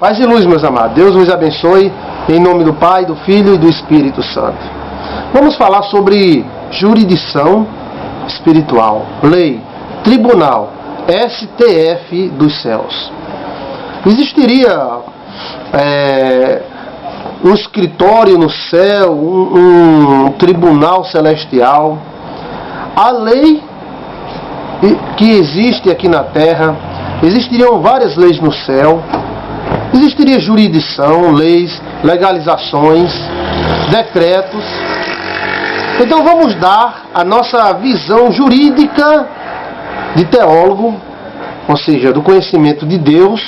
Paz e luz, meus amados. Deus vos abençoe, em nome do Pai, do Filho e do Espírito Santo. Vamos falar sobre jurisdição espiritual, lei, tribunal, STF dos céus. Existiria um escritório no céu, um tribunal celestial. A lei que existe aqui na terra, existiriam várias leis no céu. Existiria jurisdição, leis, legalizações, decretos. Então vamos dar a nossa visão jurídica de teólogo, ou seja, do conhecimento de Deus,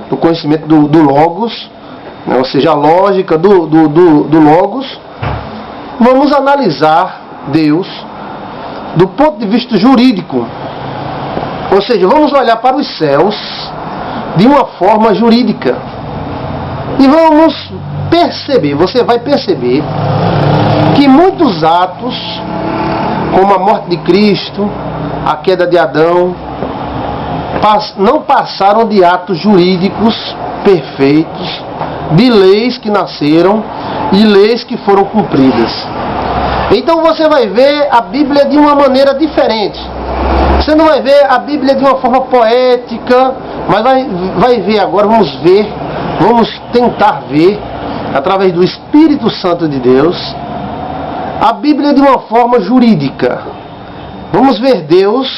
do conhecimento do Logos, né? Ou seja, a lógica do Logos. Vamos analisar Deus do ponto de vista jurídico, ou seja, vamos olhar para os céus de uma forma jurídica. E vamos perceber, você vai perceber que muitos atos, como a morte de Cristo, a queda de Adão, não passaram de atos jurídicos perfeitos, de leis que nasceram e leis que foram cumpridas. Então você vai ver a Bíblia de uma maneira diferente. Você não vai ver a Bíblia de uma forma poética, mas vai ver agora, vamos tentar ver, através do Espírito Santo de Deus, a Bíblia de uma forma jurídica. Vamos ver Deus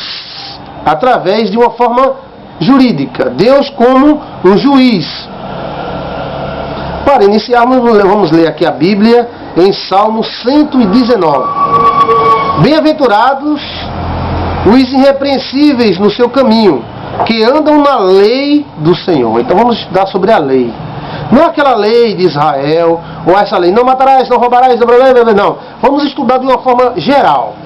através de uma forma jurídica. Deus como um juiz. Para iniciarmos, vamos ler aqui a Bíblia em Salmo 119. Bem-aventurados os irrepreensíveis no seu caminho, que andam na lei do Senhor. Então vamos estudar sobre a lei. Não aquela lei de Israel, ou essa lei, não matarás, não roubarás, não. Vamos estudar de uma forma geral.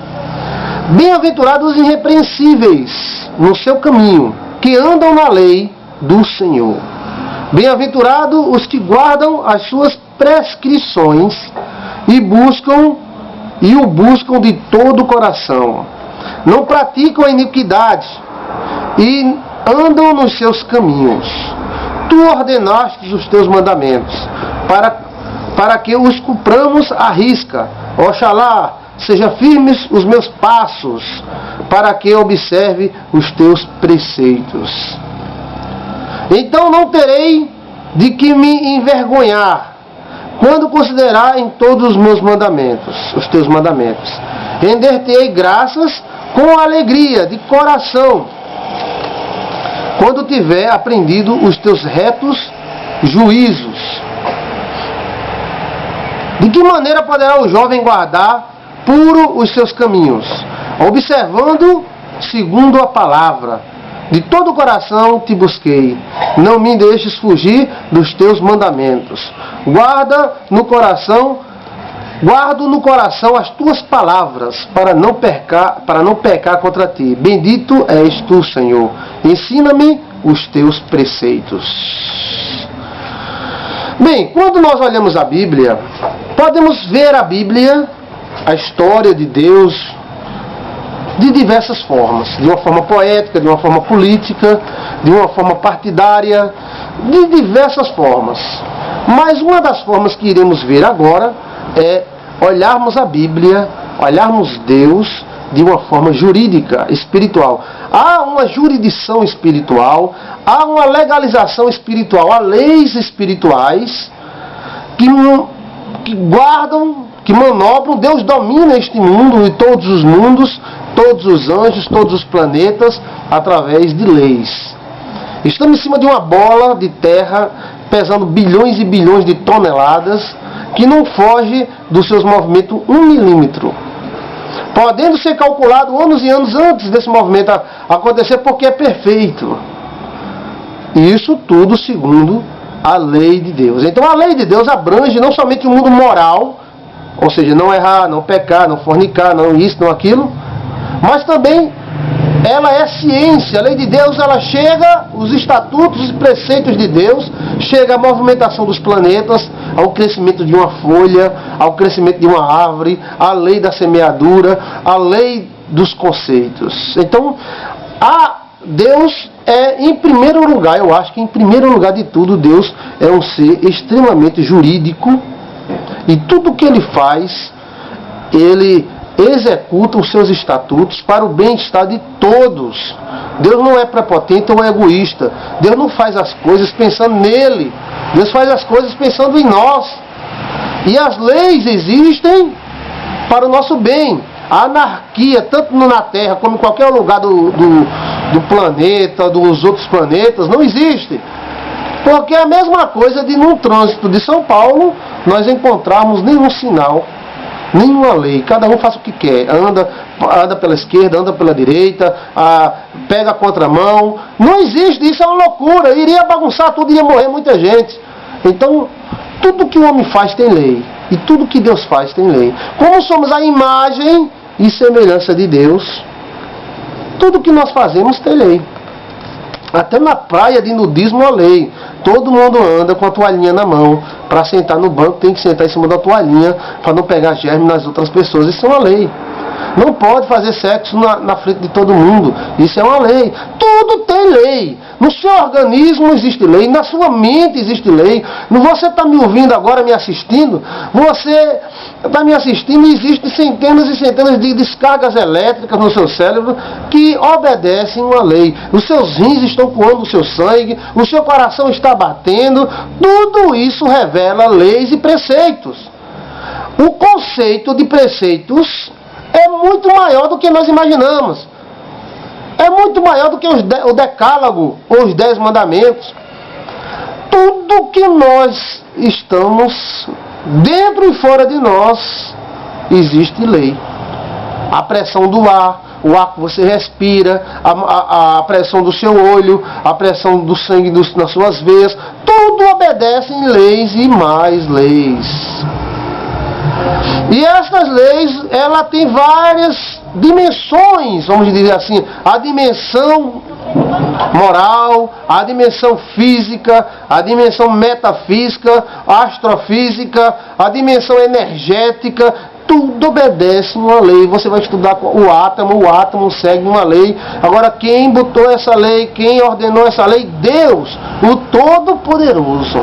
Bem-aventurados os irrepreensíveis no seu caminho, que andam na lei do Senhor. Bem-aventurados os que guardam as suas prescrições e o buscam de todo o coração. Não praticam a iniquidade e andam nos seus caminhos. Tu ordenaste os teus mandamentos para que os cumpramos à risca. Oxalá seja firmes os meus passos, para que observe os teus preceitos. Então não terei de que me envergonhar, quando considerar em todos os meus mandamentos, os teus mandamentos. Render-te-ei graças com alegria de coração, quando tiver aprendido os teus retos juízos. De que maneira poderá o jovem guardar puro os seus caminhos? Observando segundo a palavra. De todo o coração te busquei. Não me deixes fugir dos teus mandamentos. Guardo no coração as tuas palavras, para não pecar contra ti. Bendito és tu, Senhor. Ensina-me os teus preceitos. Bem, quando nós olhamos a Bíblia, podemos ver a Bíblia, a história de Deus, de diversas formas. De uma forma poética, de uma forma política, de uma forma partidária, de diversas formas. Mas uma das formas que iremos ver agora é olharmos a Bíblia, olharmos Deus de uma forma jurídica, espiritual. Há uma jurisdição espiritual, há uma legalização espiritual, há leis espirituais que guardam, que manobram. Deus domina este mundo e todos os mundos, todos os anjos, todos os planetas, através de leis. Estamos em cima de uma bola de terra, pesando bilhões e bilhões de toneladas, que não foge dos seus movimentos 1 milímetro. Podendo ser calculado anos e anos antes desse movimento acontecer, porque é perfeito. E isso tudo segundo a lei de Deus. Então a lei de Deus abrange não somente o mundo moral, ou seja, não errar, não pecar, não fornicar, não isso, não aquilo, mas também ela é ciência. A lei de Deus, ela chega, os estatutos e preceitos de Deus, chega à movimentação dos planetas, ao crescimento de uma folha, ao crescimento de uma árvore, a lei da semeadura, a lei dos conceitos. Então, a Deus é, em primeiro lugar, eu acho que em primeiro lugar de tudo, Deus é um ser extremamente jurídico, e tudo que Ele faz, Ele executa os seus estatutos para o bem-estar de todos. Deus não é prepotente ou egoísta. Deus não faz as coisas pensando nele. Deus faz as coisas pensando em nós. E as leis existem para o nosso bem. A anarquia, tanto na Terra como em qualquer lugar do planeta, dos outros planetas, não existe. Porque é a mesma coisa de num trânsito de São Paulo, nós encontrarmos nenhum sinal, nenhuma lei. Cada um faz o que quer. Anda pela esquerda, anda pela direita, pega a contramão. Não existe, isso é uma loucura. Iria bagunçar tudo, iria morrer muita gente. Então, tudo que o homem faz tem lei. E tudo que Deus faz tem lei. Como somos a imagem e semelhança de Deus, tudo que nós fazemos tem lei. Até na praia de nudismo há lei. Todo mundo anda com a toalhinha na mão. Para sentar no banco tem que sentar em cima da toalhinha para não pegar germe nas outras pessoas. Isso é uma lei. Não pode fazer sexo na frente de todo mundo. Isso é uma lei. Tudo tem lei. No seu organismo existe lei. Na sua mente existe lei. Você está me ouvindo agora, me assistindo. Você está me assistindo e existem centenas e centenas de descargas elétricas no seu cérebro que obedecem uma lei. Os seus rins estão coando o seu sangue. O seu coração está batendo. Tudo isso revela leis e preceitos. O conceito de preceitos é muito maior do que nós imaginamos. É muito maior do que o decálogo, ou os 10 mandamentos. Tudo que nós estamos, dentro e fora de nós, existe lei. A pressão do ar, o ar que você respira, a pressão do seu olho, a pressão do sangue nas suas veias, tudo obedece em leis e mais leis. E essas leis, ela tem várias dimensões, vamos dizer assim, a dimensão moral, a dimensão física, a dimensão metafísica, a astrofísica, a dimensão energética, tudo obedece uma lei. Você vai estudar o átomo segue uma lei. Agora, quem botou essa lei, quem ordenou essa lei? Deus, o Todo-Poderoso.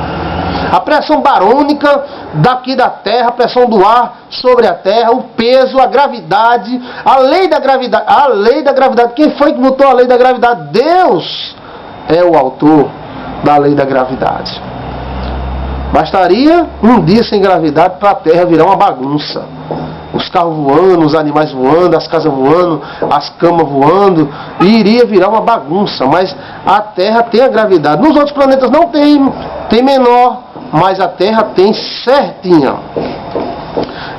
A pressão barônica daqui da Terra, a pressão do ar sobre a Terra, o peso, a gravidade, a lei da gravidade. A lei da gravidade. Quem foi que botou a lei da gravidade? Deus é o autor da lei da gravidade. Bastaria um dia sem gravidade para a Terra virar uma bagunça. Os carros voando, os animais voando, as casas voando, as camas voando, e iria virar uma bagunça. Mas a Terra tem a gravidade. Nos outros planetas não tem, tem menor, mas a Terra tem certinha.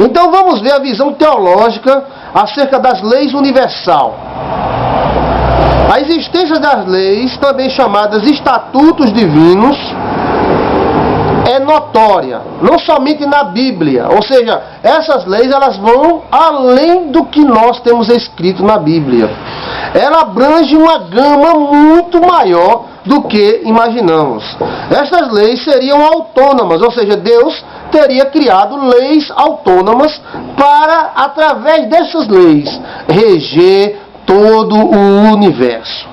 Então vamos ver a visão teológica acerca das leis universal. A existência das leis, também chamadas estatutos divinos, é notória, não somente na Bíblia. Ou seja, essas leis elas vão além do que nós temos escrito na Bíblia. Ela abrange uma gama muito maior do que imaginamos. Essas leis seriam autônomas, ou seja, Deus teria criado leis autônomas para, através dessas leis, reger todo o universo.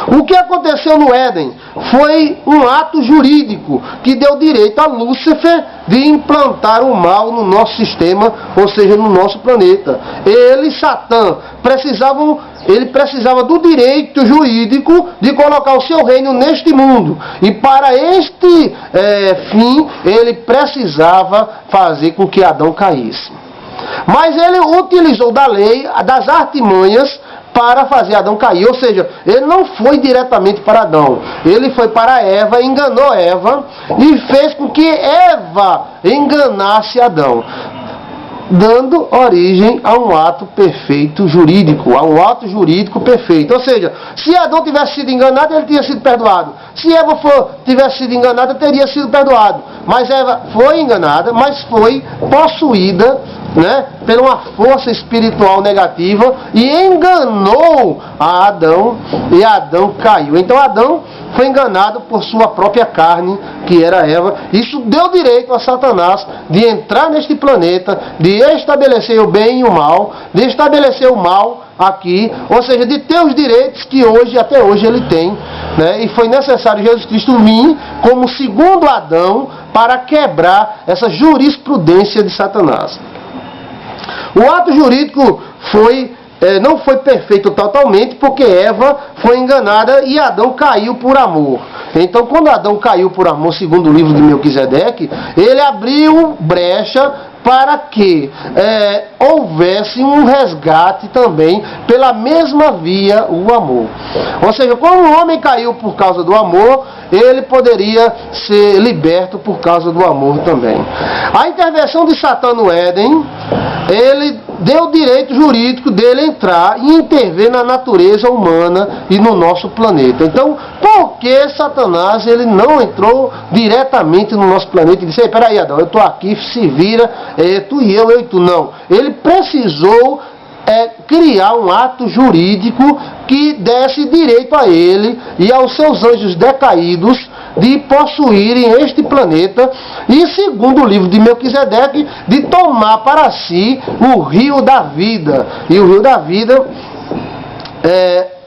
O que aconteceu no Éden foi um ato jurídico que deu direito a Lúcifer de implantar o mal no nosso sistema, ou seja, no nosso planeta. Ele, Satã, precisava do direito jurídico de colocar o seu reino neste mundo. E para este fim, ele precisava fazer com que Adão caísse. Mas ele utilizou da lei, das artimanhas, para fazer Adão cair. Ou seja, ele não foi diretamente para Adão. Ele foi para Eva, enganou Eva e fez com que Eva enganasse Adão, dando origem a um ato perfeito jurídico, a um ato jurídico perfeito. Ou seja, se Adão tivesse sido enganado, ele teria sido perdoado. Se Eva tivesse sido enganada, teria sido perdoado. Mas Eva foi enganada, mas foi possuída, por uma força espiritual negativa e enganou a Adão, e Adão caiu. Então Adão foi enganado por sua própria carne, que era Eva. Isso deu direito a Satanás de entrar neste planeta, de estabelecer o bem e o mal, de estabelecer o mal aqui, ou seja, de ter os direitos que hoje, até hoje ele tem, né? E foi necessário Jesus Cristo vir como segundo Adão para quebrar essa jurisprudência de Satanás. O ato jurídico não foi perfeito totalmente, porque Eva foi enganada e Adão caiu por amor. Então, quando Adão caiu por amor, segundo o livro de Melquisedeque, ele abriu brecha para que houvesse um resgate também pela mesma via, o amor. Ou seja, quando o homem caiu por causa do amor, ele poderia ser liberto por causa do amor também. A intervenção de Satã no Éden, ele deu o direito jurídico dele entrar e intervir na natureza humana e no nosso planeta. Então, por que Satanás ele não entrou diretamente no nosso planeta e disse: ei, peraí, Adão, eu estou aqui, se vira, tu e eu e tu? Não. Ele precisou criar um ato jurídico que desse direito a ele e aos seus anjos decaídos de possuírem este planeta e, segundo o livro de Melquisedeque, de tomar para si o rio da vida. E o rio da vida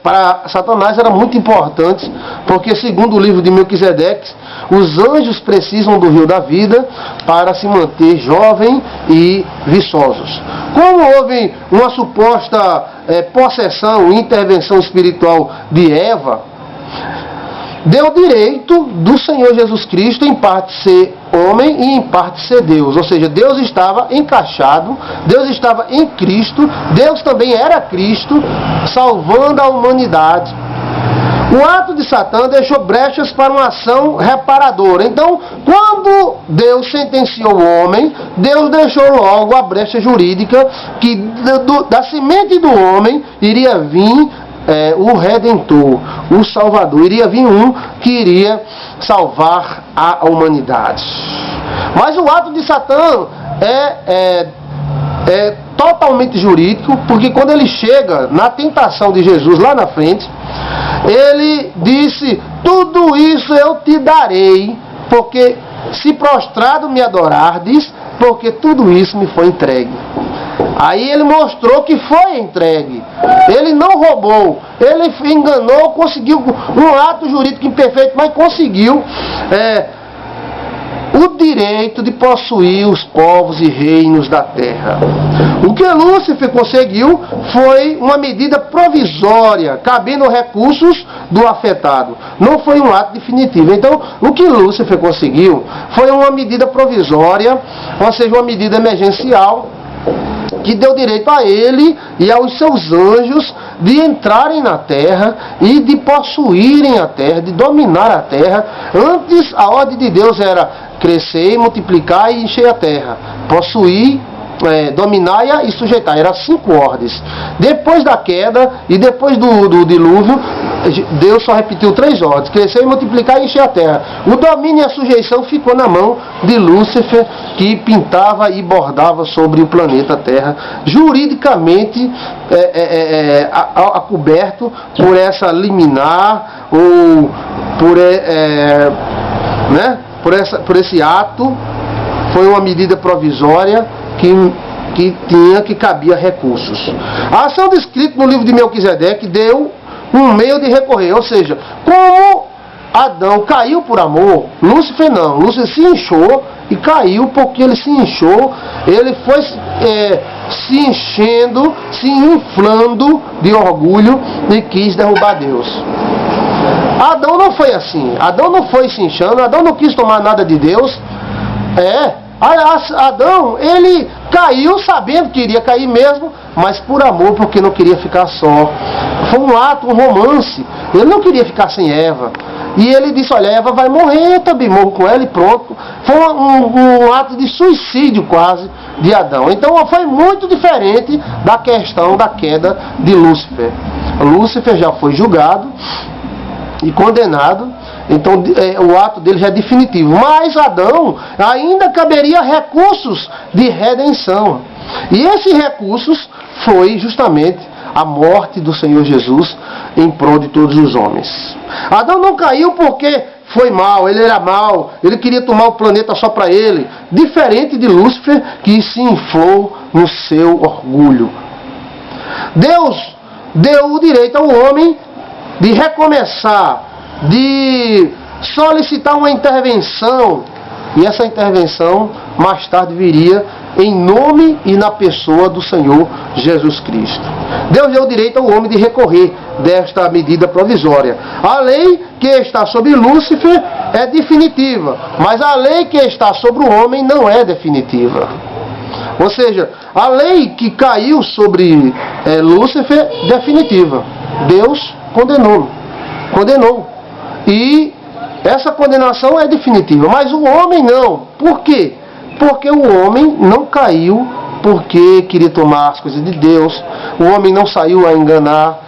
para Satanás era muito importante, porque, segundo o livro de Melquisedeque, os anjos precisam do rio da vida para se manter jovem e viçosos. Como houve uma suposta possessão e intervenção espiritual de Eva, deu direito do Senhor Jesus Cristo em parte ser homem e em parte ser Deus. Ou seja, Deus estava encaixado, Deus estava em Cristo, Deus também era Cristo, salvando a humanidade. O ato de Satã deixou brechas para uma ação reparadora. Então, quando Deus sentenciou o homem, Deus deixou logo a brecha jurídica que da semente do homem iria vir o Redentor, o Salvador. Iria vir um que iria salvar a humanidade. Mas o ato de Satã é totalmente jurídico, porque quando ele chega na tentação de Jesus lá na frente, ele disse: tudo isso eu te darei, porque se prostrado me adorardes, porque tudo isso me foi entregue. Aí ele mostrou que foi entregue. Ele não roubou, ele enganou, conseguiu um ato jurídico imperfeito, mas conseguiu o direito de possuir os povos e reinos da terra. O que Lúcifer conseguiu foi uma medida provisória, cabendo recursos do afetado. Não foi um ato definitivo. Então, o que Lúcifer conseguiu foi uma medida provisória, ou seja, uma medida emergencial, que deu direito a ele e aos seus anjos de entrarem na terra e de possuírem a terra, de dominar a terra. Antes, a ordem de Deus era crescer, multiplicar e encher a terra, possuir, dominar e sujeitar. Eram 5 ordens. Depois da queda e depois do dilúvio, Deus só repetiu 3 ordens: crescer, multiplicar e encher a terra. O domínio e a sujeição ficou na mão de Lúcifer, que pintava e bordava sobre o planeta Terra, juridicamente acoberto por essa liminar ou por esse ato. Foi uma medida provisória que cabia recursos. A ação descrita no livro de Melquisedeque deu um meio de recorrer, ou seja, como Adão caiu por amor, Lúcifer não. Lúcifer se inchou e caiu porque ele se inchou, ele foi se enchendo, se inflando de orgulho e quis derrubar Deus. Adão não foi assim. Adão não foi se inchando, Adão não quis tomar nada de Deus. Adão, ele caiu sabendo que iria cair mesmo, mas por amor, porque não queria ficar só. Foi um ato, um romance. Ele não queria ficar sem Eva. E ele disse: olha, Eva vai morrer, eu também morro com ela e pronto. Foi um ato de suicídio quase de Adão. Então foi muito diferente da questão da queda de Lúcifer. Lúcifer já foi julgado e condenado. Então o ato dele já é definitivo. Mas Adão ainda caberia recursos de redenção. E esses recursos foi justamente a morte do Senhor Jesus em prol de todos os homens. Adão não caiu porque foi mal, ele era mal, ele queria tomar o planeta só para ele. Diferente de Lúcifer, que se inflou no seu orgulho. Deus deu o direito ao homem de recomeçar, de solicitar uma intervenção, e essa intervenção mais tarde viria em nome e na pessoa do Senhor Jesus Cristo. Deus deu o direito ao homem de recorrer desta medida provisória. A lei que está sobre Lúcifer é definitiva, mas a lei que está sobre o homem não é definitiva. Ou seja, a lei que caiu sobre Lúcifer é definitiva. Deus condenou. E essa condenação é definitiva, mas o homem não. Por quê? Porque o homem não caiu porque queria tomar as coisas de Deus. O homem não saiu a enganar.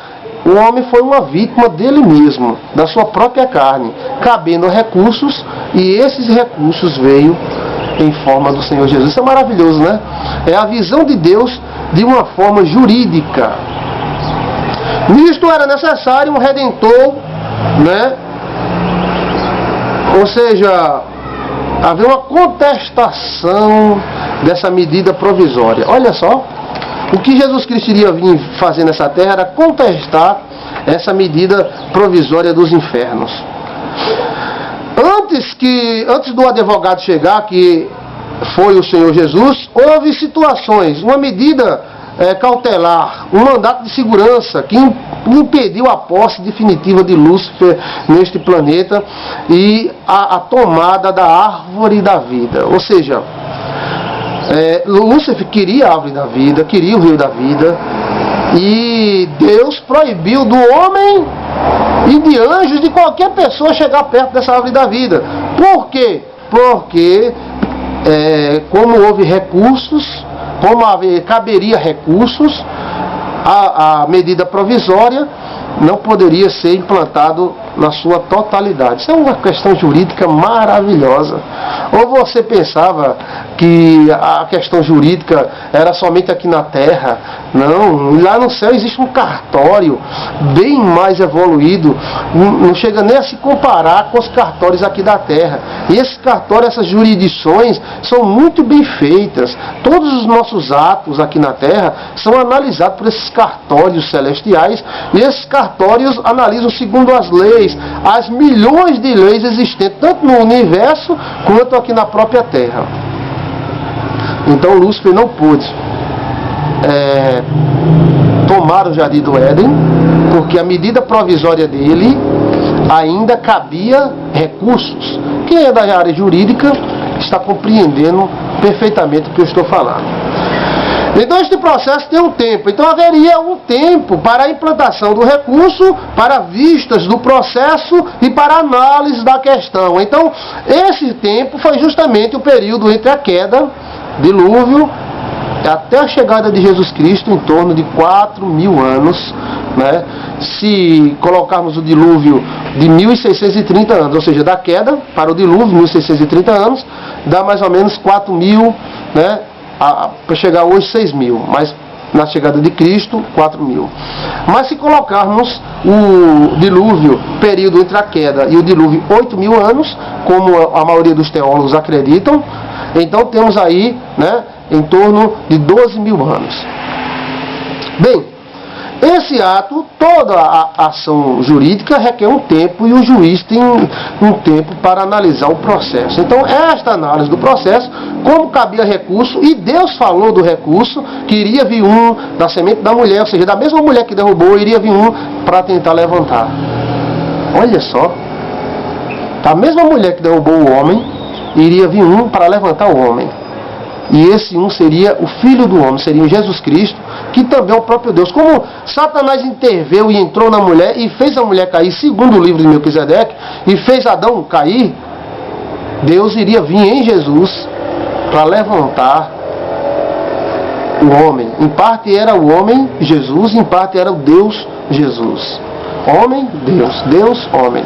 O homem foi uma vítima dele mesmo, da sua própria carne, cabendo recursos, e esses recursos veio em forma do Senhor Jesus. Isso é maravilhoso, né? É a visão de Deus de uma forma jurídica. Nisto era necessário um redentor, né? Ou seja, havia uma contestação dessa medida provisória. Olha só, o que Jesus Cristo iria vir fazer nessa terra era contestar essa medida provisória dos infernos. Antes do advogado chegar, que foi o Senhor Jesus, houve situações, uma medida cautelar, um mandato de segurança que impediu a posse definitiva de Lúcifer neste planeta e a tomada da árvore da vida. Ou seja, Lúcifer queria a árvore da vida, queria o rio da vida, e Deus proibiu do homem e de anjos, de qualquer pessoa, chegar perto dessa árvore da vida. Por quê? Porque como houve recursos, como caberia recursos, a medida provisória não poderia ser implantado na sua totalidade. Isso é uma questão jurídica maravilhosa. Ou você pensava que a questão jurídica era somente aqui na Terra? Não, lá no céu existe um cartório bem mais evoluído, não chega nem a se comparar com os cartórios aqui da Terra. E esse cartório, essas jurisdições são muito bem feitas. Todos os nossos atos aqui na Terra são analisados por esses cartórios celestiais, e esses cartórios analisam segundo as leis, as milhões de leis existentes, tanto no universo quanto aqui na própria Terra. Então Lúcifer não pôde tomar o jardim do Éden, porque a medida provisória dele ainda cabia recursos. Quem é da área jurídica está compreendendo perfeitamente o que eu estou falando. Então este processo tem um tempo. Então haveria um tempo para a implantação do recurso, para vistas do processo e para análise da questão. Então esse tempo foi justamente o período entre a queda, dilúvio, até a chegada de Jesus Cristo, em torno de 4.000 anos, né? Se colocarmos o dilúvio de 1.630 anos, ou seja, da queda para o dilúvio, 1.630 anos, dá mais ou menos 4.000, né? Para chegar hoje 6.000, mas na chegada de Cristo 4.000. Mas se colocarmos o dilúvio, período entre a queda e o dilúvio, 8.000 anos, como a maioria dos teólogos acreditam, então temos aí, né, em torno de 12.000 anos. Bem, esse ato, toda a ação jurídica requer um tempo, e o juiz tem um tempo para analisar o processo. Então, esta análise do processo, como cabia recurso, e Deus falou do recurso, que iria vir um da semente da mulher, ou seja, da mesma mulher que derrubou, iria vir um para tentar levantar. Olha só, a mesma mulher que derrubou o homem, iria vir um para levantar o homem. E esse um seria o Filho do homem, seria Jesus Cristo, que também é o próprio Deus. Como Satanás interveio e entrou na mulher e fez a mulher cair, segundo o livro de Melquisedeque, e fez Adão cair, Deus iria vir em Jesus para levantar o homem. Em parte era o homem Jesus, em parte era o Deus Jesus. Homem, Deus, Deus, homem.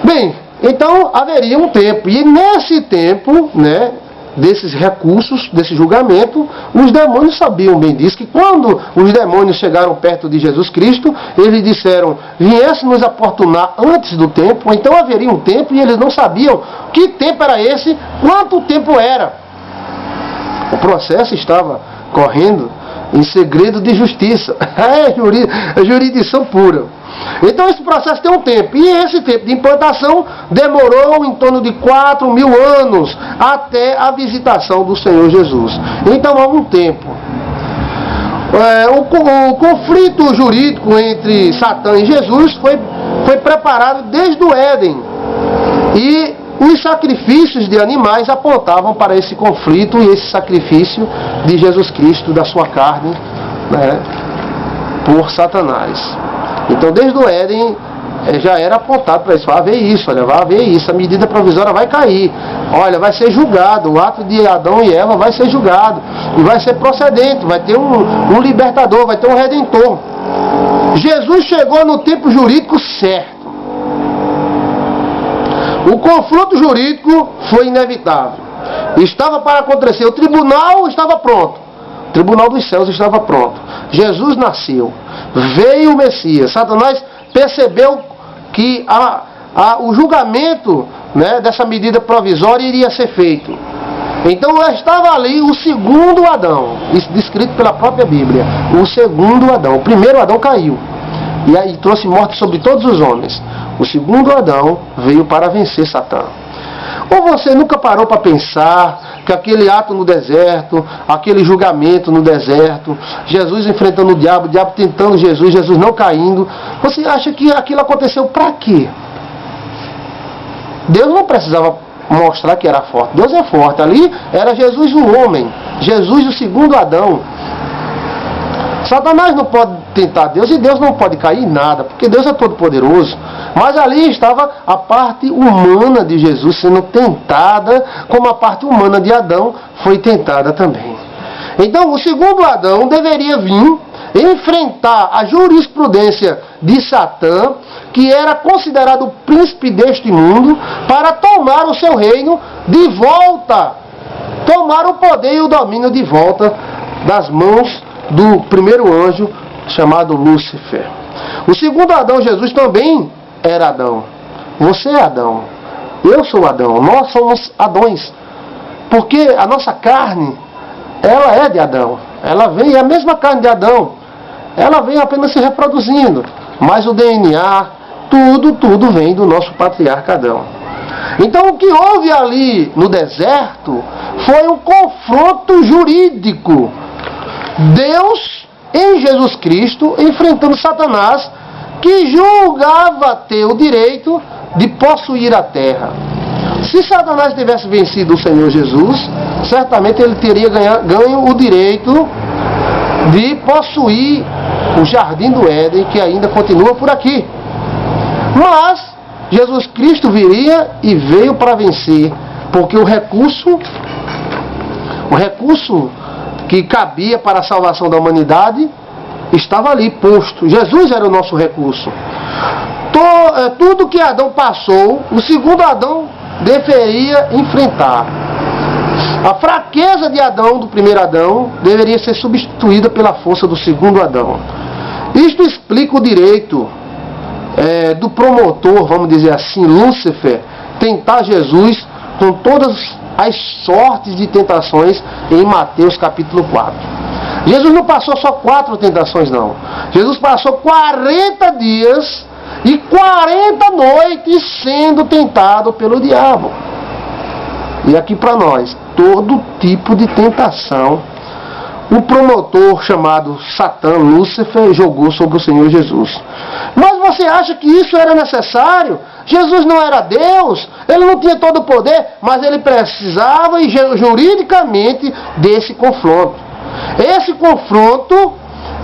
Bem, então haveria um tempo, e nesse tempo, né, desses recursos, desse julgamento, os demônios sabiam bem disso, que quando os demônios chegaram perto de Jesus Cristo, eles disseram: viesse nos importunar antes do tempo. Então haveria um tempo, e eles não sabiam que tempo era esse, quanto tempo era. O processo estava correndo em segredo de justiça. É jurisdição pura. Então esse processo tem um tempo. E esse tempo de implantação demorou em torno de 4.000 anos até a visitação do Senhor Jesus. Então há um tempo. O conflito jurídico entre Satã e Jesus foi preparado desde o Éden. E os sacrifícios de animais apontavam para esse conflito e esse sacrifício de Jesus Cristo, da sua carne, né, por Satanás. Então desde o Éden já era apontado para isso. Vai haver isso, olha, vai haver isso. A medida provisória vai cair. Olha, vai ser julgado. O ato de Adão e Eva vai ser julgado. E vai ser procedente. Vai ter um libertador, vai ter um redentor. Jesus chegou no tempo jurídico certo. O confronto jurídico foi inevitável. Estava para acontecer. O tribunal estava pronto. O tribunal dos céus estava pronto. Jesus nasceu. Veio o Messias. Satanás percebeu que o julgamento, né, dessa medida provisória iria ser feito. Então estava ali o segundo Adão, isso descrito pela própria Bíblia. O segundo Adão. O primeiro Adão caiu. E aí trouxe morte sobre todos os homens. O segundo Adão veio para vencer Satã. Ou você nunca parou para pensar que aquele ato no deserto, aquele julgamento no deserto, Jesus enfrentando o diabo tentando Jesus, Jesus não caindo, você acha que aquilo aconteceu para quê? Deus não precisava mostrar que era forte. Deus é forte. Ali era Jesus o homem, Jesus o segundo Adão. Satanás não pode tentar Deus e Deus não pode cair em nada, porque Deus é todo poderoso. Mas ali estava a parte humana de Jesus sendo tentada, como a parte humana de Adão foi tentada também. Então o segundo Adão deveria vir enfrentar a jurisprudência de Satã, que era considerado o príncipe deste mundo, para tomar o seu reino de volta, tomar o poder e o domínio de volta das mãos do primeiro anjo chamado Lúcifer. O segundo Adão, Jesus, também era Adão. Você é Adão. Eu sou Adão. Nós somos Adões. Porque a nossa carne, ela é de Adão. Ela vem, é a mesma carne de Adão. Ela vem apenas se reproduzindo. Mas o DNA, tudo vem do nosso patriarca Adão. Então o que houve ali no deserto foi um confronto jurídico. Deus em Jesus Cristo enfrentando Satanás, que julgava ter o direito de possuir a terra. Se Satanás tivesse vencido o Senhor Jesus, certamente ele teria ganho o direito de possuir o jardim do Éden, que ainda continua por aqui. Mas Jesus Cristo viria e veio para vencer, porque o recurso que cabia para a salvação da humanidade estava ali posto. Jesus era o nosso recurso. Tudo que Adão passou, o segundo Adão deveria enfrentar. A fraqueza de Adão, do primeiro Adão, deveria ser substituída pela força do segundo Adão. Isto explica o direito do promotor, vamos dizer assim, Lúcifer, tentar Jesus com todas as sortes de tentações em Mateus capítulo 4. Jesus não passou só 4 tentações, não. Jesus passou 40 dias e 40 noites sendo tentado pelo diabo. E aqui para nós, todo tipo de tentação, o promotor chamado Satã, Lúcifer, jogou sobre o Senhor Jesus. Mas você acha que isso era necessário? Jesus não era Deus, ele não tinha todo o poder, mas ele precisava juridicamente desse confronto. Esse confronto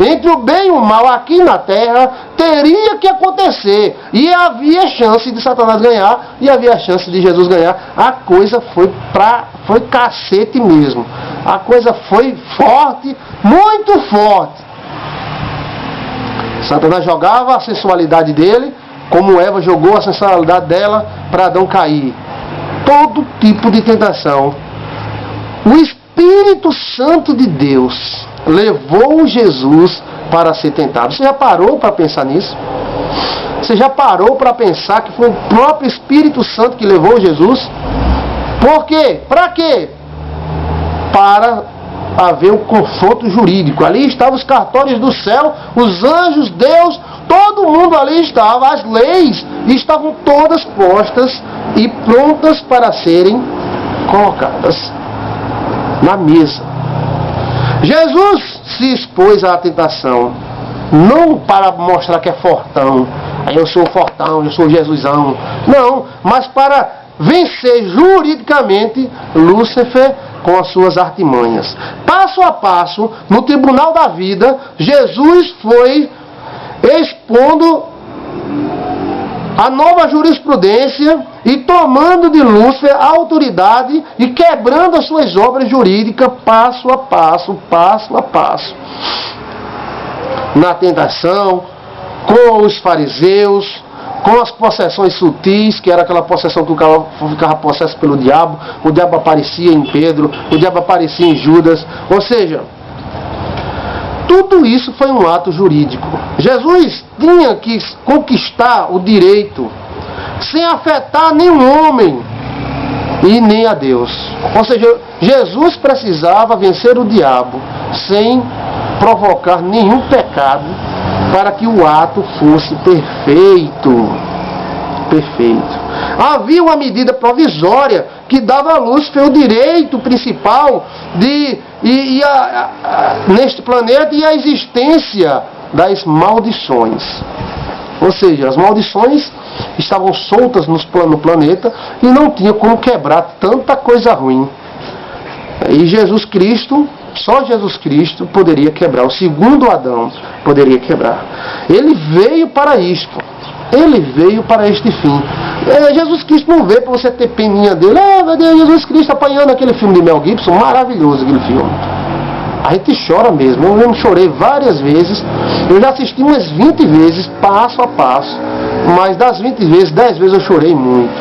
entre o bem e o mal aqui na terra teria que acontecer. E havia chance de Satanás ganhar e havia chance de Jesus ganhar. A coisa foi cacete mesmo. A coisa foi forte, muito forte. Satanás jogava a sensualidade dele, como Eva jogou a sensualidade dela para Adão cair. Todo tipo de tentação. O Espírito Santo de Deus levou Jesus para ser tentado. Você já parou para pensar nisso? Você já parou para pensar que foi o próprio Espírito Santo que levou Jesus? Por quê? Para quê? Para haver um confronto jurídico. Ali estavam os cartórios do céu, os anjos, Deus, todo mundo ali estava. As leis estavam todas postas e prontas para serem colocadas na mesa. Jesus se expôs à tentação, não para mostrar que é fortão, eu sou fortão, eu sou Jesusão, não, mas para vencer juridicamente Lúcifer com as suas artimanhas. Passo a passo, no tribunal da vida, Jesus foi expondo a nova jurisprudência e tomando de Lúcifer a autoridade e quebrando as suas obras jurídicas passo a passo, passo a passo. Na tentação, com os fariseus, com as possessões sutis, que era aquela possessão que o cara ficava possesso pelo diabo, o diabo aparecia em Pedro, o diabo aparecia em Judas, ou seja, tudo isso foi um ato jurídico. Jesus tinha que conquistar o direito sem afetar nenhum homem e nem a Deus. Ou seja, Jesus precisava vencer o diabo sem provocar nenhum pecado para que o ato fosse perfeito. Perfeito. Havia uma medida provisória que dava a Lúcifer o direito principal neste planeta e a existência das maldições. Ou seja, as maldições estavam soltas no planeta e não tinha como quebrar tanta coisa ruim. E Jesus Cristo, só Jesus Cristo poderia quebrar. O segundo Adão poderia quebrar. Ele veio para isto. Ele veio para este fim. Jesus Cristo não veio para você ter peninha dele. Meu Deus, Jesus Cristo apanhando aquele filme de Mel Gibson. Maravilhoso aquele filme. A gente chora mesmo. Eu mesmo chorei várias vezes. Eu já assisti umas 20 vezes, passo a passo. Mas das 20 vezes, 10 vezes eu chorei muito.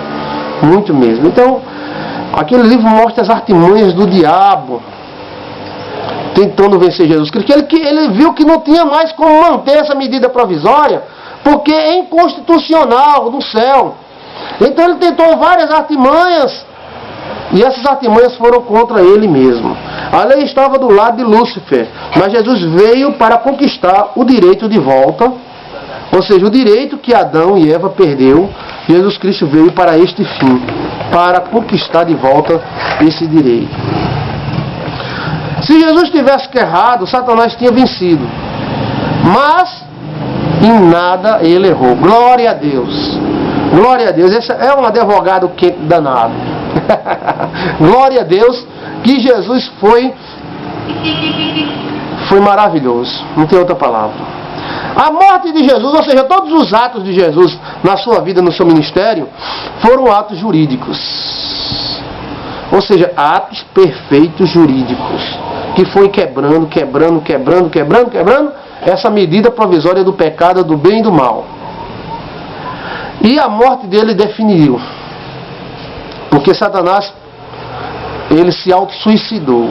Muito mesmo. Então, aquele livro mostra as artimanhas do diabo tentando vencer Jesus Cristo. Ele viu que não tinha mais como manter essa medida provisória, porque é inconstitucional no céu. Então ele tentou várias artimanhas, e essas artimanhas foram contra ele mesmo. A lei estava do lado de Lúcifer, mas Jesus veio para conquistar o direito de volta, ou seja, o direito que Adão e Eva perdeu. Jesus Cristo veio para este fim, para conquistar de volta esse direito. Se Jesus tivesse errado, Satanás tinha vencido. Mas em nada ele errou. Glória a Deus. Glória a Deus. Esse é um advogado quente danado. Glória a Deus que Jesus foi maravilhoso. Não tem outra palavra. A morte de Jesus, ou seja, todos os atos de Jesus na sua vida, no seu ministério, foram atos jurídicos. Ou seja, atos perfeitos jurídicos. Que foi quebrando essa medida provisória do pecado, do bem e do mal. E a morte dele definiu. Porque Satanás, ele se auto-suicidou.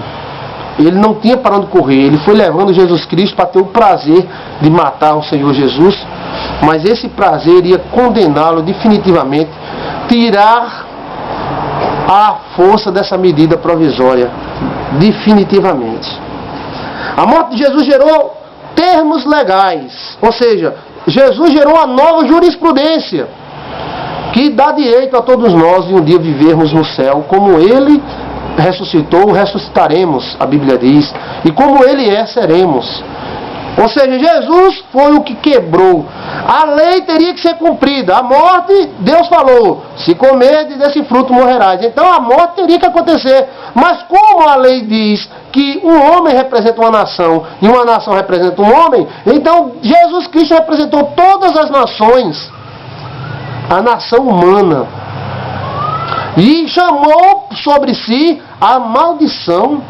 Ele não tinha para onde correr. Ele foi levando Jesus Cristo para ter o prazer de matar o Senhor Jesus. Mas esse prazer iria condená-lo definitivamente, tirar a força dessa medida provisória. Definitivamente. A morte de Jesus gerou termos legais. Ou seja, Jesus gerou uma nova jurisprudência que dá direito a todos nós de um dia vivermos no céu como Ele ressuscitou, ressuscitaremos, a Bíblia diz, e como Ele é, seremos. Ou seja, Jesus foi o que quebrou. A lei teria que ser cumprida. A morte, Deus falou, se comerdes desse fruto morrerás. Então a morte teria que acontecer. Mas como a lei diz que um homem representa uma nação e uma nação representa um homem, então Jesus Cristo representou todas as nações, a nação humana, e chamou sobre si a maldição,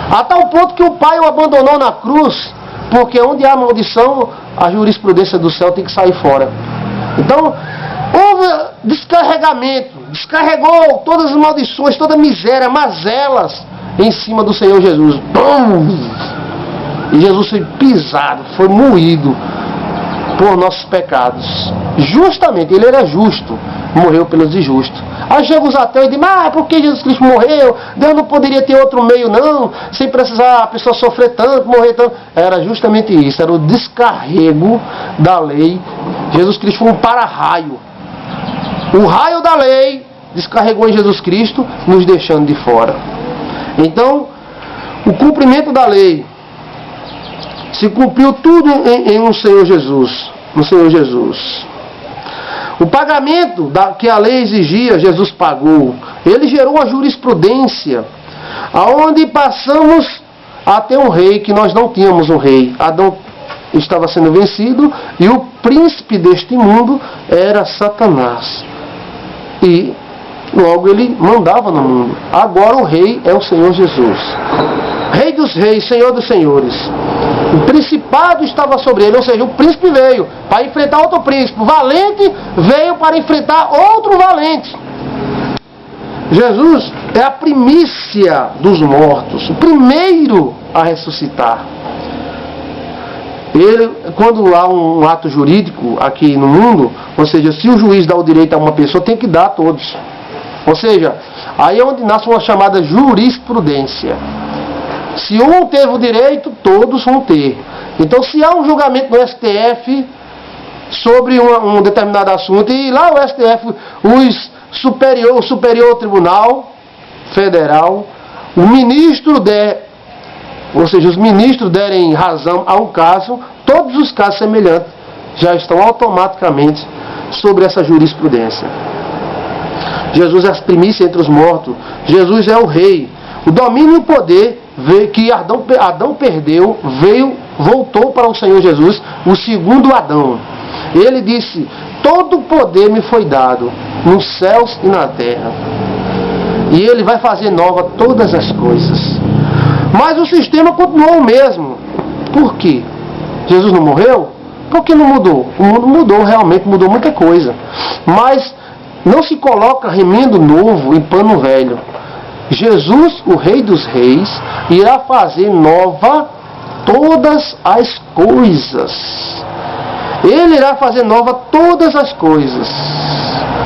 a tal ponto que o Pai o abandonou na cruz, porque onde há maldição, a jurisprudência do céu tem que sair fora. Então, houve descarregamento, descarregou todas as maldições, toda a miséria, mazelas em cima do Senhor Jesus. Bum! E Jesus foi pisado, foi moído por nossos pecados. Justamente, Ele era justo, morreu pelos injustos. Aí chegam os ateus e dizem, mas por que Jesus Cristo morreu? Deus não poderia ter outro meio não, sem precisar a pessoa sofrer tanto, morrer tanto. Era justamente isso, era o descarrego da lei. Jesus Cristo foi um para-raio. O raio da lei descarregou em Jesus Cristo, nos deixando de fora. Então, o cumprimento da lei, se cumpriu tudo em um Senhor Jesus, no Senhor Jesus. O pagamento que a lei exigia, Jesus pagou. Ele gerou a jurisprudência, aonde passamos a ter um rei, que nós não tínhamos um rei. Adão estava sendo vencido e o príncipe deste mundo era Satanás. E logo ele mandava no mundo. Agora o rei é o Senhor Jesus. Rei dos reis, Senhor dos senhores. O principado estava sobre ele, ou seja, o príncipe veio para enfrentar outro príncipe. O valente veio para enfrentar outro valente. Jesus é a primícia dos mortos, o primeiro a ressuscitar. Ele, quando há um ato jurídico aqui no mundo, ou seja, se o juiz dá o direito a uma pessoa, tem que dar a todos. Ou seja, aí é onde nasce uma chamada jurisprudência. Se um teve o direito, todos vão ter. Então, se há um julgamento no STF sobre um determinado assunto, e lá o STF, o Superior Tribunal Federal, o ministro ou seja, os ministros derem razão a um caso, todos os casos semelhantes já estão automaticamente sobre essa jurisprudência. Jesus é a primícia entre os mortos. Jesus é o rei. O domínio e o poder que Adão perdeu, voltou para o Senhor Jesus, o segundo Adão. Ele disse, todo o poder me foi dado, nos céus e na terra. E ele vai fazer nova todas as coisas. Mas o sistema continuou o mesmo. Por quê? Jesus não morreu? Por que não mudou? O mundo mudou, realmente mudou muita coisa. Mas não se coloca remendo novo em pano velho. Jesus, o Rei dos Reis, irá fazer nova todas as coisas. Ele irá fazer nova todas as coisas.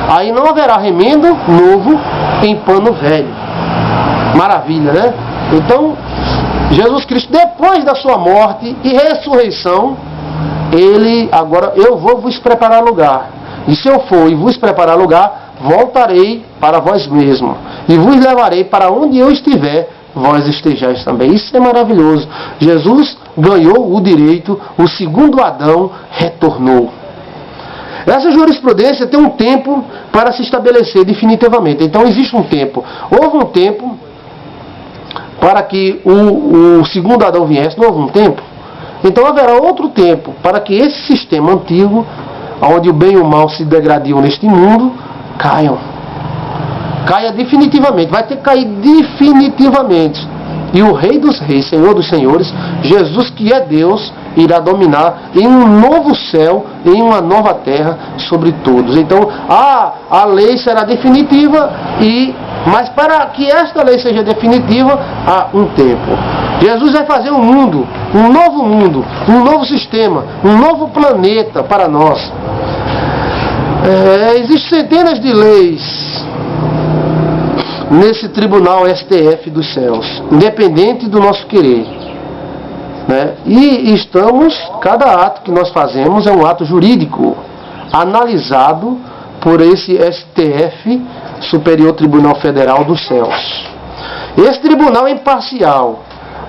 Aí não haverá remendo novo em pano velho. Maravilha, né? Então, Jesus Cristo, depois da sua morte e ressurreição, ele agora, eu vou vos preparar lugar. E se eu for e vos preparar lugar, voltarei para vós mesmos. E vos levarei para onde eu estiver, vós estejais também. Isso é maravilhoso. Jesus ganhou o direito, o segundo Adão retornou. Essa jurisprudência tem um tempo para se estabelecer definitivamente. Então existe um tempo. Houve um tempo para que o segundo Adão viesse, não houve um tempo. Então haverá outro tempo para que esse sistema antigo, onde o bem e o mal se degradiam neste mundo, caia definitivamente, vai ter que cair definitivamente. E o Rei dos Reis, Senhor dos Senhores, Jesus que é Deus, irá dominar em um novo céu, em uma nova terra sobre todos. Então a lei será definitiva, mas para que esta lei seja definitiva, há um tempo. Jesus vai fazer um mundo, um novo sistema, um novo planeta para nós. Existem centenas de leis nesse tribunal STF dos céus, independente do nosso querer, né? E cada ato que nós fazemos é um ato jurídico, analisado por esse STF, Superior Tribunal Federal dos Céus. Esse tribunal é imparcial,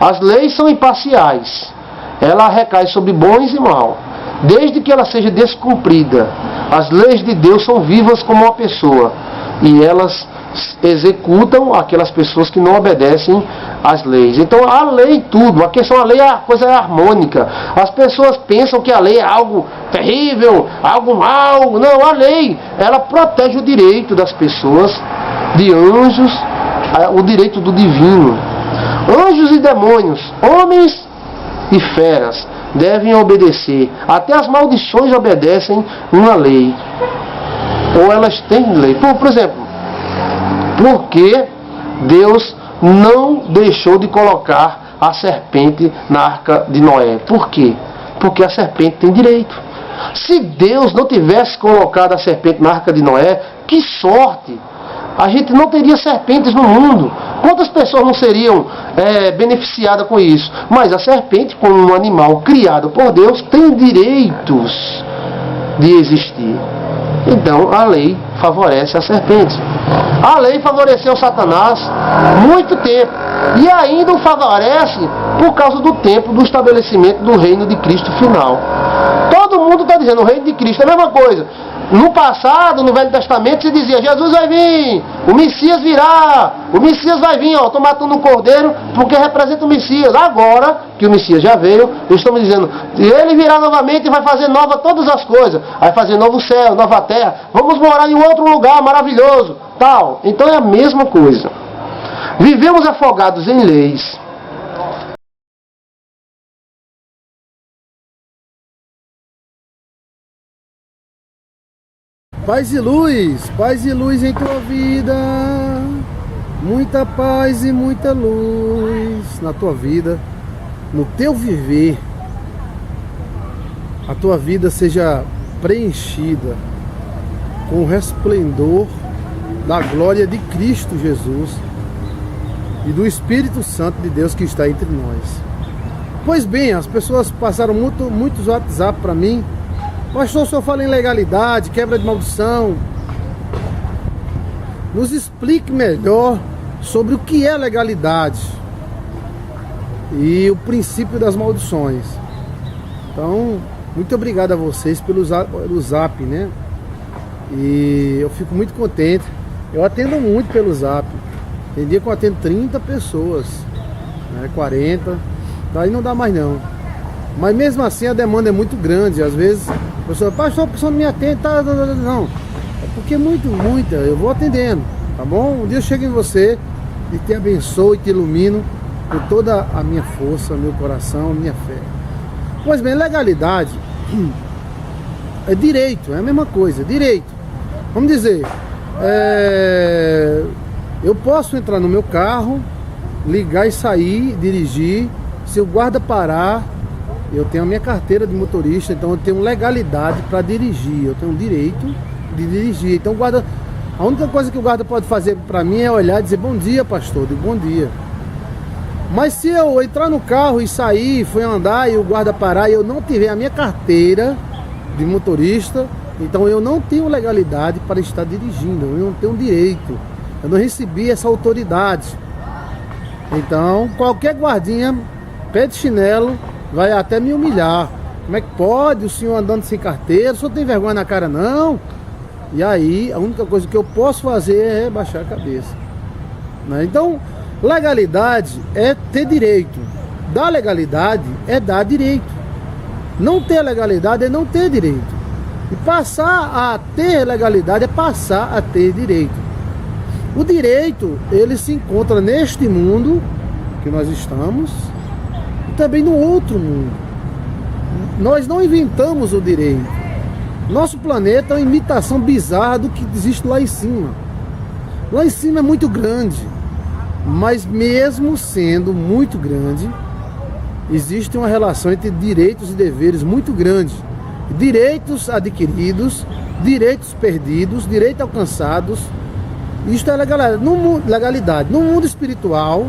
as leis são imparciais, ela recai sobre bons e maus, desde que ela seja descumprida. As leis de Deus são vivas como uma pessoa, e elas executam aquelas pessoas que não obedecem às leis. Então a lei tudo, a questão da lei é a coisa harmônica. As pessoas pensam que a lei é algo terrível, algo mau. Não, a lei, ela protege o direito das pessoas, de anjos, o direito do divino. Anjos e demônios, homens e feras devem obedecer. Até as maldições obedecem uma lei. Ou elas têm lei. Por exemplo, porque Deus não deixou de colocar a serpente na arca de Noé? Por quê? Porque a serpente tem direito. Se Deus não tivesse colocado a serpente na arca de Noé, que sorte! a gente não teria serpentes no mundo. Quantas pessoas não seriam beneficiadas com isso? Mas a serpente, como um animal criado por Deus, tem direitos de existir. Então a lei favorece a serpente. A lei favoreceu Satanás muito tempo. E ainda o favorece por causa do tempo do estabelecimento do reino de Cristo final. Todo mundo está dizendo, o reino de Cristo é a mesma coisa. No passado, no Velho Testamento, se dizia, Jesus vai vir, o Messias virá, o Messias vai vir, estou matando um cordeiro porque representa o Messias. Agora que o Messias já veio, estamos dizendo, ele virá novamente e vai fazer nova todas as coisas, vai fazer novo céu, nova terra, vamos morar em outro lugar maravilhoso, tal. Então é a mesma coisa. Vivemos afogados em leis. Paz e luz em tua vida, muita paz e muita luz na tua vida, no teu viver, a tua vida seja preenchida com o resplendor da glória de Cristo Jesus e do Espírito Santo de Deus que está entre nós. Pois bem, as pessoas passaram muitos WhatsApp para mim. Pastor, o senhor fala em legalidade, quebra de maldição. Nos explique melhor sobre o que é legalidade e o princípio das maldições. Então, muito obrigado a vocês pelo zap, né? E eu fico muito contente. Eu atendo muito pelo zap. Tem dia que eu atendo 30 pessoas, né? 40, daí não dá mais não. Mas mesmo assim a demanda é muito grande. Às vezes a pessoa, pastor, a pessoa não me atende, tá, não. É porque muita, eu vou atendendo, tá bom? Um dia eu chego em você e te abençoo e te ilumino com toda a minha força, meu coração, minha fé. Pois bem, legalidade é direito, é a mesma coisa, direito. Vamos dizer, eu posso entrar no meu carro, ligar e sair, dirigir. Se o guarda parar, eu tenho a minha carteira de motorista, então eu tenho legalidade para dirigir, eu tenho direito de dirigir. Então a única coisa que o guarda pode fazer para mim é olhar e dizer, bom dia, pastor, eu digo, bom dia. Mas se eu entrar no carro e sair, for andar e o guarda parar e eu não tiver a minha carteira de motorista, então eu não tenho legalidade para estar dirigindo, eu não tenho direito, eu não recebi essa autoridade. Então qualquer guardinha, pé de chinelo, vai até me humilhar. Como é que pode o senhor andando sem carteira? O senhor tem vergonha na cara, não? E aí, a única coisa que eu posso fazer é baixar a cabeça, né? Então, legalidade é ter direito. Dar legalidade é dar direito. Não ter legalidade é não ter direito. E passar a ter legalidade é passar a ter direito. O direito, ele se encontra neste mundo que nós estamos, também no outro mundo. Nós não inventamos o direito. Nosso planeta é uma imitação bizarra do que existe lá em cima. Lá em cima é muito grande, mas mesmo sendo muito grande, existe uma relação entre direitos e deveres muito grande. Direitos adquiridos, direitos perdidos, direitos alcançados. Isto é legalidade. No mundo espiritual,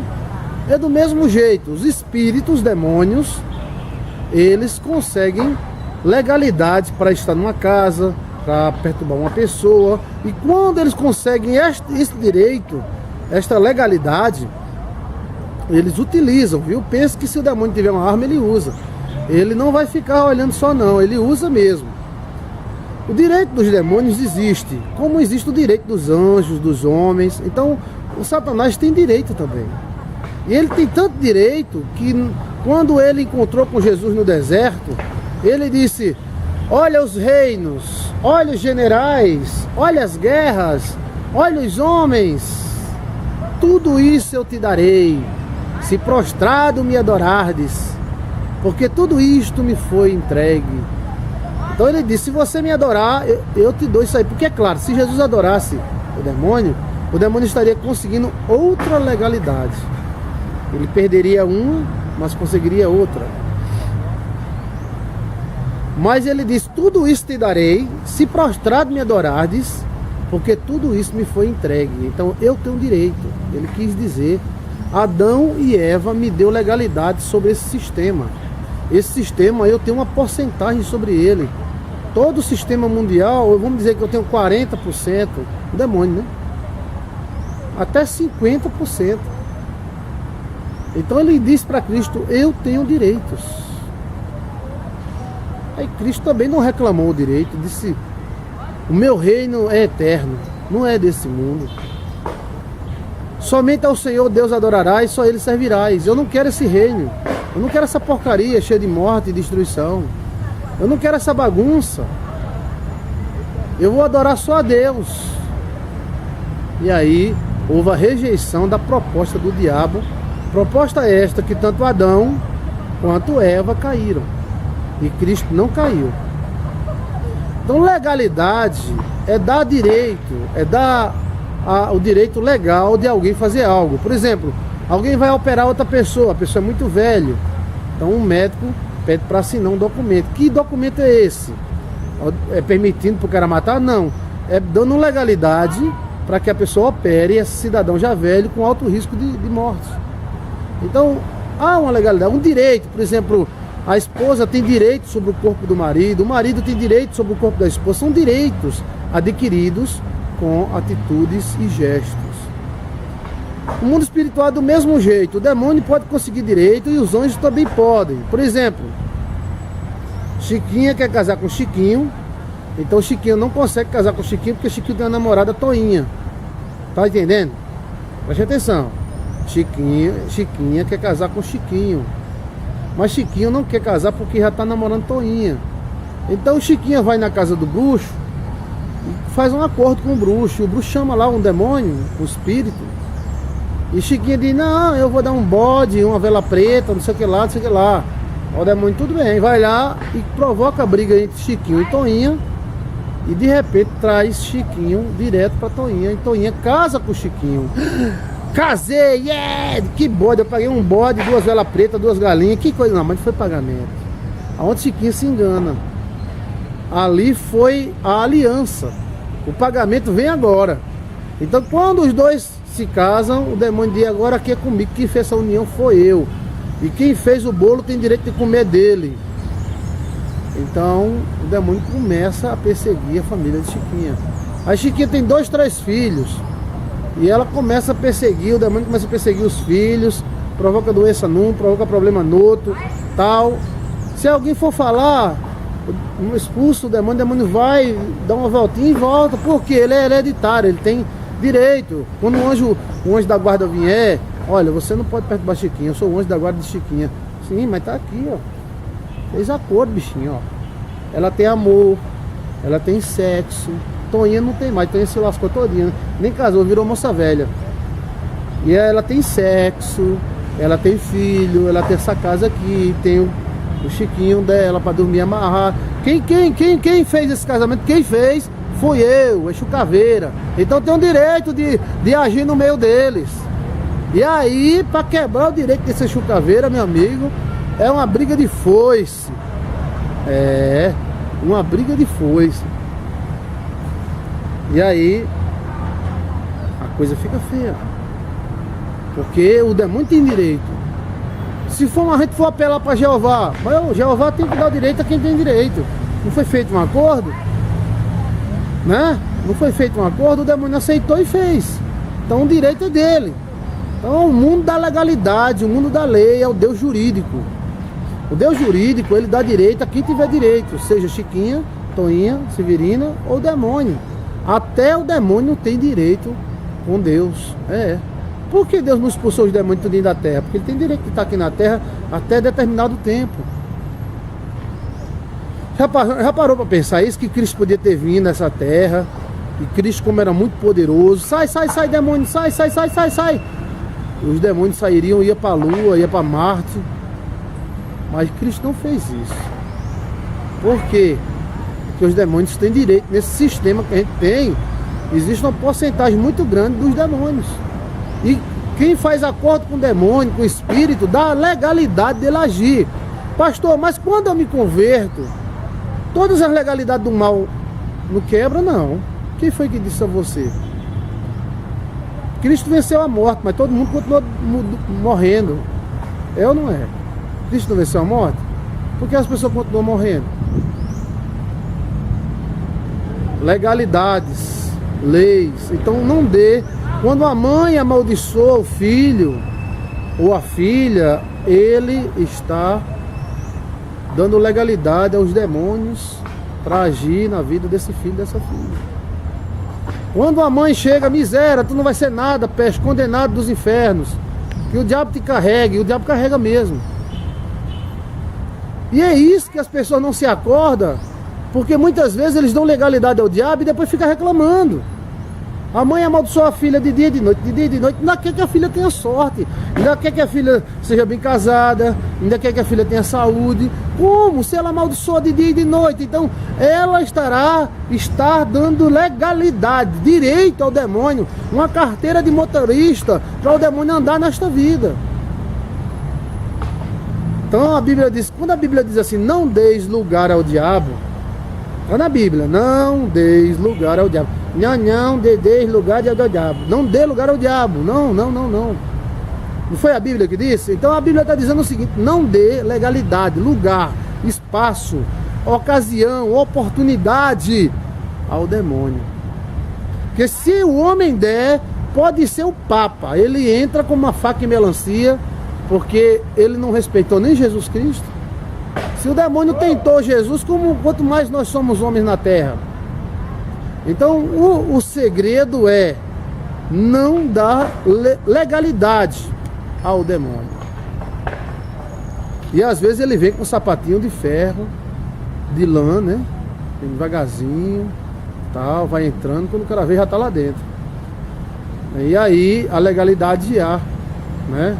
é do mesmo jeito. Os espíritos, os demônios, eles conseguem legalidade para estar numa casa, para perturbar uma pessoa. E quando eles conseguem esse direito, esta legalidade, eles utilizam, viu? Pensa que se o demônio tiver uma arma, ele usa. Ele não vai ficar olhando só não, ele usa mesmo. O direito dos demônios existe, como existe o direito dos anjos, dos homens. Então, o Satanás tem direito também. E ele tem tanto direito que quando ele encontrou com Jesus no deserto, ele disse, olha os reinos, olha os generais, olha as guerras, olha os homens, tudo isso eu te darei, se prostrado me adorardes, porque tudo isto me foi entregue. Então ele disse, se você me adorar, eu te dou isso aí. Porque é claro, se Jesus adorasse o demônio estaria conseguindo outra legalidade. Ele perderia uma, mas conseguiria outra. Mas ele diz, tudo isso te darei, se prostrado me adorardes, porque tudo isso me foi entregue. Então eu tenho direito. Ele quis dizer, Adão e Eva me deu legalidade sobre esse sistema. Esse sistema eu tenho uma porcentagem sobre ele. Todo o sistema mundial, vamos dizer que eu tenho 40%, demônio, né? Até 50%. Então ele disse para Cristo, eu tenho direitos. Aí Cristo também não reclamou o direito, disse, o meu reino é eterno, não é desse mundo. Somente ao Senhor Deus adorarás, só Ele servirás. Eu não quero esse reino, eu não quero essa porcaria cheia de morte e destruição. Eu não quero essa bagunça. Eu vou adorar só a Deus. E aí houve a rejeição da proposta do diabo. Proposta esta que tanto Adão quanto Eva caíram. E Cristo não caiu. Então legalidade é dar direito, é dar o direito legal de alguém fazer algo. Por exemplo, alguém vai operar outra pessoa, a pessoa é muito velha. Então um médico pede para assinar um documento. Que documento é esse? É permitindo para o cara matar? Não. É dando legalidade para que a pessoa opere esse cidadão já velho com alto risco de morte. Então, há uma legalidade, um direito. Por exemplo, a esposa tem direito sobre o corpo do marido, o marido tem direito sobre o corpo da esposa. São direitos adquiridos com atitudes e gestos. O mundo espiritual é do mesmo jeito. O demônio pode conseguir direito e os anjos também podem. Por exemplo, Chiquinha quer casar com Chiquinho. Então Chiquinho não consegue casar com Chiquinho porque Chiquinho tem uma namorada Toinha. Tá entendendo? Preste atenção. Chiquinha quer casar com Chiquinho. Mas Chiquinho não quer casar porque já está namorando Toinha. Então Chiquinha vai na casa do bruxo e faz um acordo com o bruxo. O bruxo chama lá um demônio, um espírito. E Chiquinha diz, não, eu vou dar um bode, uma vela preta, não sei o que lá, não sei o que lá. O demônio, tudo bem, vai lá e provoca a briga entre Chiquinho e Toinha. E de repente traz Chiquinho direto para Toinha. E Toinha casa com Chiquinho. Casei, yeah! Que bode, eu paguei um bode, 2 velas pretas, 2 galinhas, que coisa, não, mas foi pagamento. Aonde Chiquinho se engana. Ali foi a aliança. O pagamento vem agora. Então quando os dois se casam, o demônio diz, agora aqui é comigo, quem fez essa união foi eu. E quem fez o bolo tem direito de comer dele. Então o demônio começa a perseguir a família de Chiquinha. A Chiquinha tem 2, 3 filhos. E ela começa a perseguir, o demônio começa a perseguir os filhos, provoca doença num, provoca problema no outro, tal. Se alguém for falar, expulsa o demônio vai dar uma voltinha e volta, porque ele é hereditário, ele tem direito. Quando o anjo da guarda vier, olha, você não pode perturbar Chiquinha, eu sou o anjo da guarda de Chiquinha. Sim, mas tá aqui, ó. Fez acordo, bichinho, ó. Ela tem amor, ela tem sexo. Toinha não tem mais, Toinha se lascou todinha, nem casou, virou moça velha. E ela tem sexo, ela tem filho, ela tem essa casa aqui, tem o Chiquinho dela para dormir amarrar. Quem fez esse casamento? Quem fez fui eu, Exu Caveira. Então tem o direito de agir no meio deles. E aí, para quebrar o direito desse Exu Caveira, meu amigo, é uma briga de foice. É, uma briga de foice. E aí a coisa fica feia, porque o demônio tem direito. Se a gente for apelar para Jeová, mas o Jeová tem que dar o direito a quem tem direito. Não foi feito um acordo, né? Não foi feito um acordo, o demônio aceitou e fez. Então o direito é dele. Então o mundo da legalidade, o mundo da lei é o Deus jurídico. O Deus jurídico, ele dá direito a quem tiver direito, seja Chiquinha, Toinha, Severina ou demônio. Até o demônio tem direito com Deus. Por que Deus não expulsou os demônios tudinho da terra? Porque ele tem direito de estar aqui na terra até determinado tempo. Já parou para pensar isso? Que Cristo podia ter vindo nessa terra. E Cristo, como era muito poderoso, sai demônio, sai. Os demônios sairiam, ia para a Lua, ia para Marte. Mas Cristo não fez isso. Por quê? Porque os demônios têm direito. Nesse sistema que a gente tem, existe uma porcentagem muito grande dos demônios. E quem faz acordo com o demônio, com o espírito, dá a legalidade dele agir. Pastor, mas quando eu me converto, todas as legalidades do mal não quebra, não. Quem foi que disse a você? Cristo venceu a morte, mas todo mundo continua morrendo. É ou não é? Cristo não venceu a morte? Por que as pessoas continuam morrendo? Legalidades, leis. Então não dê. Quando a mãe amaldiçoa o filho ou a filha, ele está dando legalidade aos demônios para agir na vida desse filho, dessa filha. Quando a mãe chega, miséria, tu não vai ser nada, peste, condenado dos infernos, que o diabo te carregue, e o diabo carrega mesmo. E é isso que as pessoas não se acordam, porque muitas vezes eles dão legalidade ao diabo e depois ficam reclamando. A mãe amaldiçoa a filha de dia e de noite, ainda quer que a filha tenha sorte, ainda quer que a filha seja bem casada, ainda quer que a filha tenha saúde. Como? Se ela amaldiçoa de dia e de noite, então ela está dando legalidade, direito ao demônio, uma carteira de motorista para o demônio andar nesta vida. Então a Bíblia diz, quando a Bíblia diz assim, não deis lugar ao diabo, está na Bíblia, não deis lugar ao diabo. Não deis lugar ao diabo. Não dê lugar ao diabo. Não. Não foi a Bíblia que disse? Então a Bíblia está dizendo o seguinte: não dê legalidade, lugar, espaço, ocasião, oportunidade ao demônio. Porque se o homem der, pode ser o Papa. Ele entra com uma faca e melancia, porque ele não respeitou nem Jesus Cristo. Se o demônio tentou Jesus, quanto mais nós somos homens na terra. Então o segredo é não dar legalidade ao demônio. E às vezes ele vem com um sapatinho de ferro, de lã, né? Devagarzinho, tal, vai entrando, quando o cara vê já está lá dentro. E aí a legalidade há, né?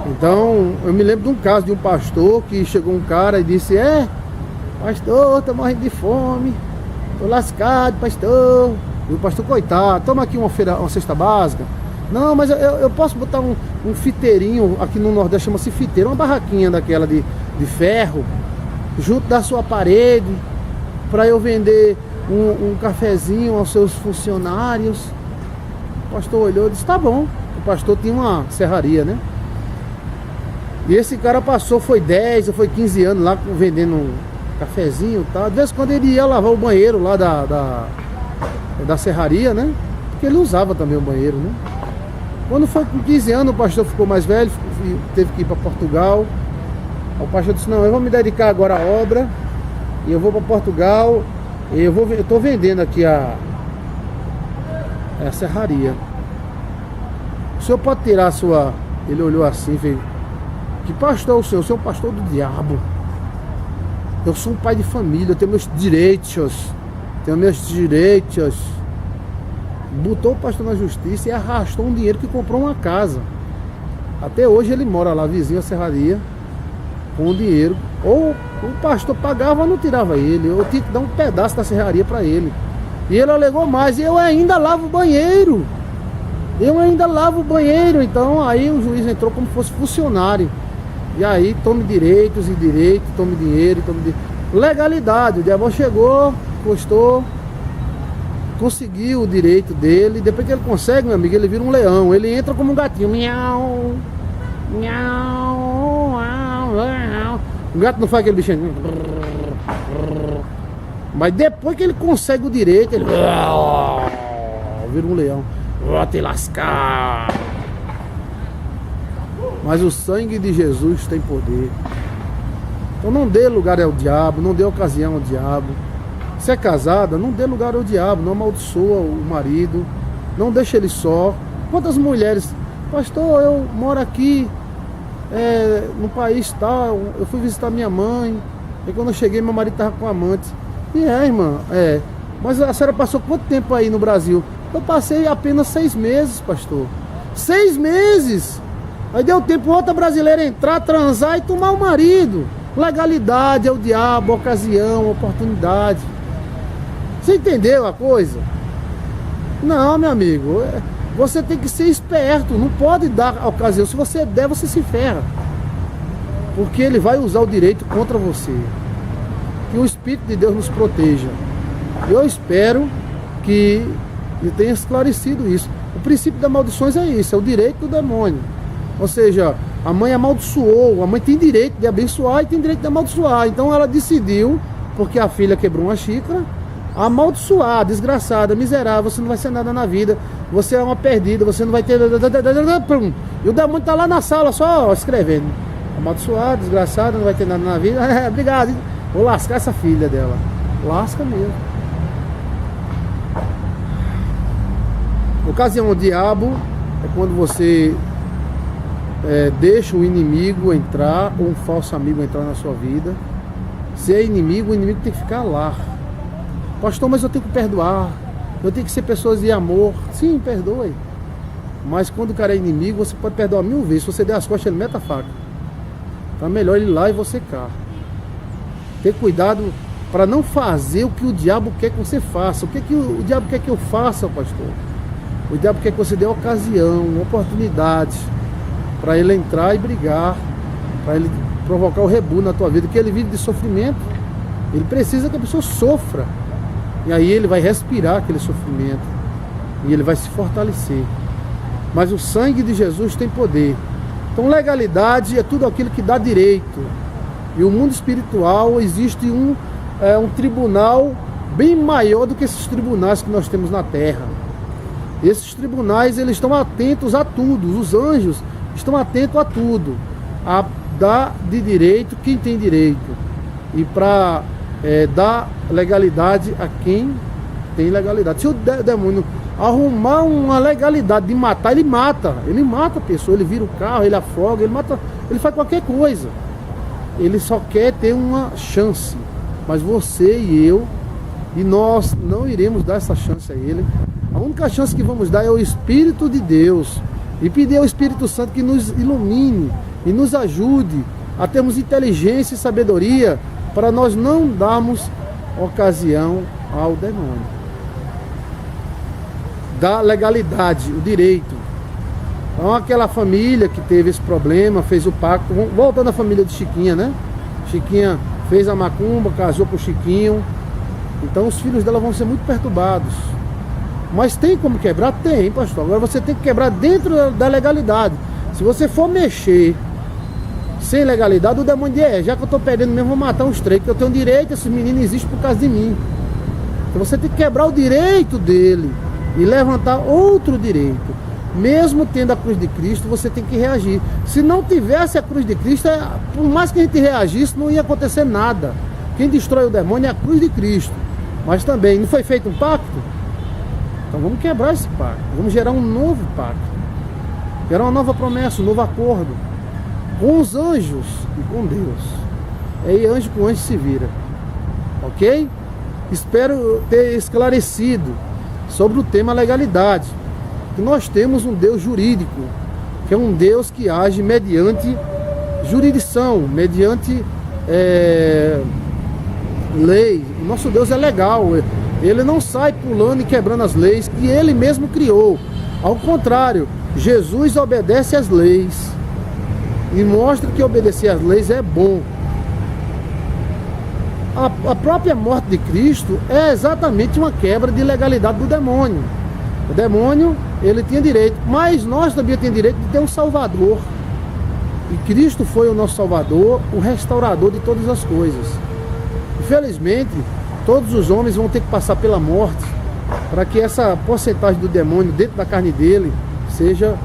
Então eu me lembro de um caso de um pastor que chegou um cara e disse: pastor, tô morrendo de fome, tô lascado, pastor. E o pastor, coitado, toma aqui uma cesta básica. Não, mas eu posso botar um fiteirinho, aqui no Nordeste chama-se fiteiro, uma barraquinha daquela de ferro, junto da sua parede, para eu vender um cafezinho aos seus funcionários. O pastor olhou e disse: tá bom. O pastor tinha uma serraria, né? E esse cara passou, foi 10 ou foi 15 anos lá vendendo cafezinho e tal. De vez em quando ele ia lavar o banheiro lá da serraria, né? Porque ele usava também o banheiro, né? Quando foi com 15 anos, o pastor ficou mais velho, teve que ir para Portugal. O pastor disse: não, eu vou me dedicar agora à obra, e eu vou para Portugal, e eu estou vendendo aqui a serraria. O senhor pode tirar a sua... Ele olhou assim, veio: que pastor é o senhor? O senhor é um pastor do diabo. Eu sou um pai de família, eu tenho meus direitos. Botou o pastor na justiça e arrastou um dinheiro que comprou uma casa. Até hoje ele mora lá, vizinho à serraria, com o dinheiro. Ou o pastor pagava ou não tirava ele. Eu tinha que dar um pedaço da serraria para ele. E ele alegou mais: eu ainda lavo o banheiro. Então aí o juiz entrou como se fosse funcionário. E aí tome direitos, tome dinheiro, legalidade. O diabo chegou, gostou, conseguiu o direito dele. Depois que ele consegue, meu amigo, ele vira um leão. Ele entra como um gatinho. Miau, miau, miau, miau. O gato não faz aquele bichinho. Mas depois que ele consegue o direito, ele vira um leão. Vou te lascar. Mas o sangue de Jesus tem poder. Então não dê lugar ao diabo, não dê ocasião ao diabo. Se é casada, não dê lugar ao diabo, não amaldiçoa o marido, não deixe ele só. Quantas mulheres: pastor, eu moro aqui no país tal, eu fui visitar minha mãe, e quando eu cheguei meu marido estava com amante. E irmã, mas a senhora passou quanto tempo aí no Brasil? Eu passei apenas 6 meses, pastor. 6 meses! Aí deu tempo outra brasileira entrar, transar e tomar o marido. Legalidade é o diabo, ocasião, oportunidade. Você entendeu a coisa? Não, meu amigo, você tem que ser esperto, não pode dar a ocasião. Se você der, você se ferra, porque ele vai usar o direito contra você. Que o Espírito de Deus nos proteja. Eu espero que ele tenha esclarecido isso. O princípio das maldições é isso, é o direito do demônio. Ou seja, a mãe amaldiçoou, a mãe tem direito de abençoar e tem direito de amaldiçoar. Então ela decidiu, porque a filha quebrou uma xícara, amaldiçoar, desgraçada, miserável, você não vai ser nada na vida, você é uma perdida, você não vai ter... E o demônio está lá na sala só escrevendo. Amaldiçoar, desgraçada, não vai ter nada na vida. Obrigado, hein? Vou lascar essa filha dela. Lasca mesmo. Ocasião do diabo é quando você deixa o inimigo entrar, ou um falso amigo entrar na sua vida. Se é inimigo, o inimigo tem que ficar lá. Pastor, mas eu tenho que perdoar, eu tenho que ser pessoas de amor. Sim, perdoe. Mas quando o cara é inimigo, você pode perdoar 1000 vezes. Se você der as costas, ele mete a faca. Então é melhor ele ir lá e você cá. Ter cuidado para não fazer o que o diabo quer que você faça. O que o diabo quer que eu faça, pastor? O diabo quer que você dê ocasião, oportunidade para ele entrar e brigar, para ele provocar o rebu na tua vida, que ele vive de sofrimento. Ele precisa que a pessoa sofra. E aí ele vai respirar aquele sofrimento e ele vai se fortalecer. Mas o sangue de Jesus tem poder. Então legalidade é tudo aquilo que dá direito. E o mundo espiritual existe um tribunal bem maior do que esses tribunais que nós temos na terra. Esses tribunais, eles estão atentos a tudo. Os anjos estão atentos a tudo. A dar de direito quem tem direito. E para dar legalidade a quem tem legalidade. Se o demônio arrumar uma legalidade de matar, ele mata. Ele mata a pessoa, ele vira o carro, ele afoga, ele mata, ele faz qualquer coisa. Ele só quer ter uma chance. Mas você e eu, e nós não iremos dar essa chance a ele. A única chance que vamos dar é o Espírito de Deus. E pedir ao Espírito Santo que nos ilumine e nos ajude a termos inteligência e sabedoria para nós não darmos ocasião ao demônio. Da legalidade, o direito. Então aquela família que teve esse problema, fez o pacto, voltando à família de Chiquinha, né? Chiquinha fez a macumba, casou com o Chiquinho. Então os filhos dela vão ser muito perturbados. Mas tem como quebrar? Tem, pastor. Agora você tem que quebrar dentro da legalidade. Se você for mexer sem legalidade, o demônio diz, já que eu estou perdendo mesmo, vou matar uns 3, porque eu tenho direito, esses meninos existem por causa de mim. Então você tem que quebrar o direito dele e levantar outro direito. Mesmo tendo a cruz de Cristo, você tem que reagir. Se não tivesse a cruz de Cristo, por mais que a gente reagisse, não ia acontecer nada. Quem destrói o demônio é a cruz de Cristo. Mas também, não foi feito um pacto? Então vamos quebrar esse pacto. Vamos gerar um novo pacto. Gerar uma nova promessa, um novo acordo. Com os anjos e com Deus. Aí anjo com anjo se vira. Ok? Espero ter esclarecido sobre o tema legalidade. Que nós temos um Deus jurídico, que é um Deus que age mediante jurisdição, mediante lei. O nosso Deus é legal, ele não sai pulando e quebrando as leis que ele mesmo criou. Ao contrário, Jesus obedece às leis e mostra que obedecer às leis é bom. A própria morte de Cristo é exatamente uma quebra de legalidade do demônio. O demônio, ele tinha direito, mas nós também temos direito de ter um Salvador. E Cristo foi o nosso Salvador, o restaurador de todas as coisas. Infelizmente, todos os homens vão ter que passar pela morte para que essa porcentagem do demônio dentro da carne dele seja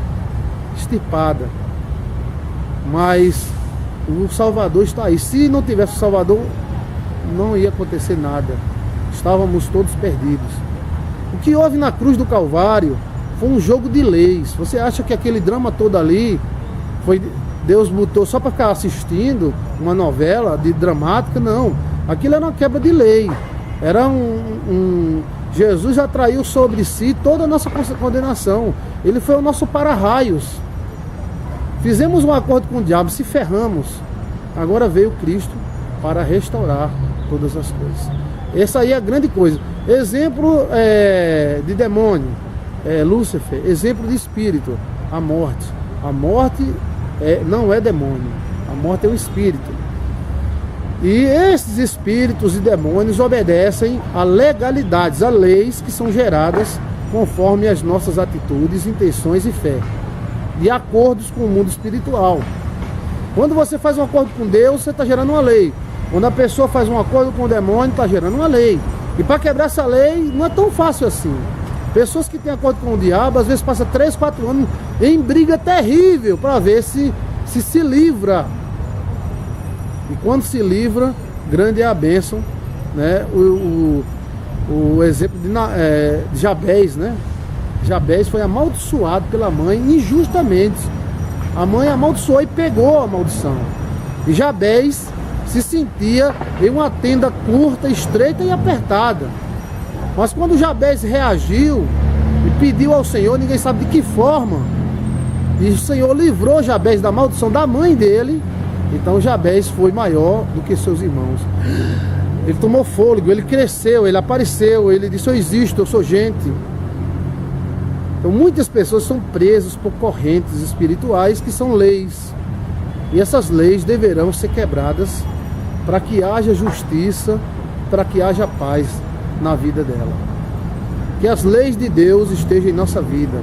extirpada. Mas o Salvador está aí. Se não tivesse o Salvador, não ia acontecer nada. Estávamos todos perdidos. O que houve na cruz do Calvário foi um jogo de leis. Você acha que aquele drama todo ali foi Deus botou só para ficar assistindo uma novela de dramática? Não. Aquilo era uma quebra de lei. Era Jesus atraiu sobre si toda a nossa condenação. Ele foi o nosso para-raios. Fizemos um acordo com o diabo, se ferramos. Agora veio Cristo para restaurar todas as coisas. Essa aí é a grande coisa. Exemplo de demônio, Lúcifer. Exemplo de espírito, a morte. A morte não é demônio. A morte é um espírito. E esses espíritos e demônios obedecem a legalidades, a leis que são geradas conforme as nossas atitudes, intenções e fé, de acordos com o mundo espiritual. Quando você faz um acordo com Deus, você está gerando uma lei. Quando a pessoa faz um acordo com o demônio, está gerando uma lei. E para quebrar essa lei, não é tão fácil assim. Pessoas que têm acordo com o diabo, às vezes passam 3, 4 anos em briga terrível para ver se livra. E quando se livra, grande é a bênção, né? O exemplo de Jabez, né? Jabez foi amaldiçoado pela mãe injustamente. A mãe amaldiçoou e pegou a maldição. E Jabez se sentia em uma tenda curta, estreita e apertada. Mas quando Jabez reagiu e pediu ao Senhor, ninguém sabe de que forma, e o Senhor livrou Jabez da maldição da mãe dele, então Jabez foi maior do que seus irmãos. Ele tomou fôlego, ele cresceu, ele apareceu, ele disse: eu existo, eu sou gente. Então muitas pessoas são presas por correntes espirituais que são leis. E essas leis deverão ser quebradas para que haja justiça, para que haja paz na vida dela. Que as leis de Deus estejam em nossa vida.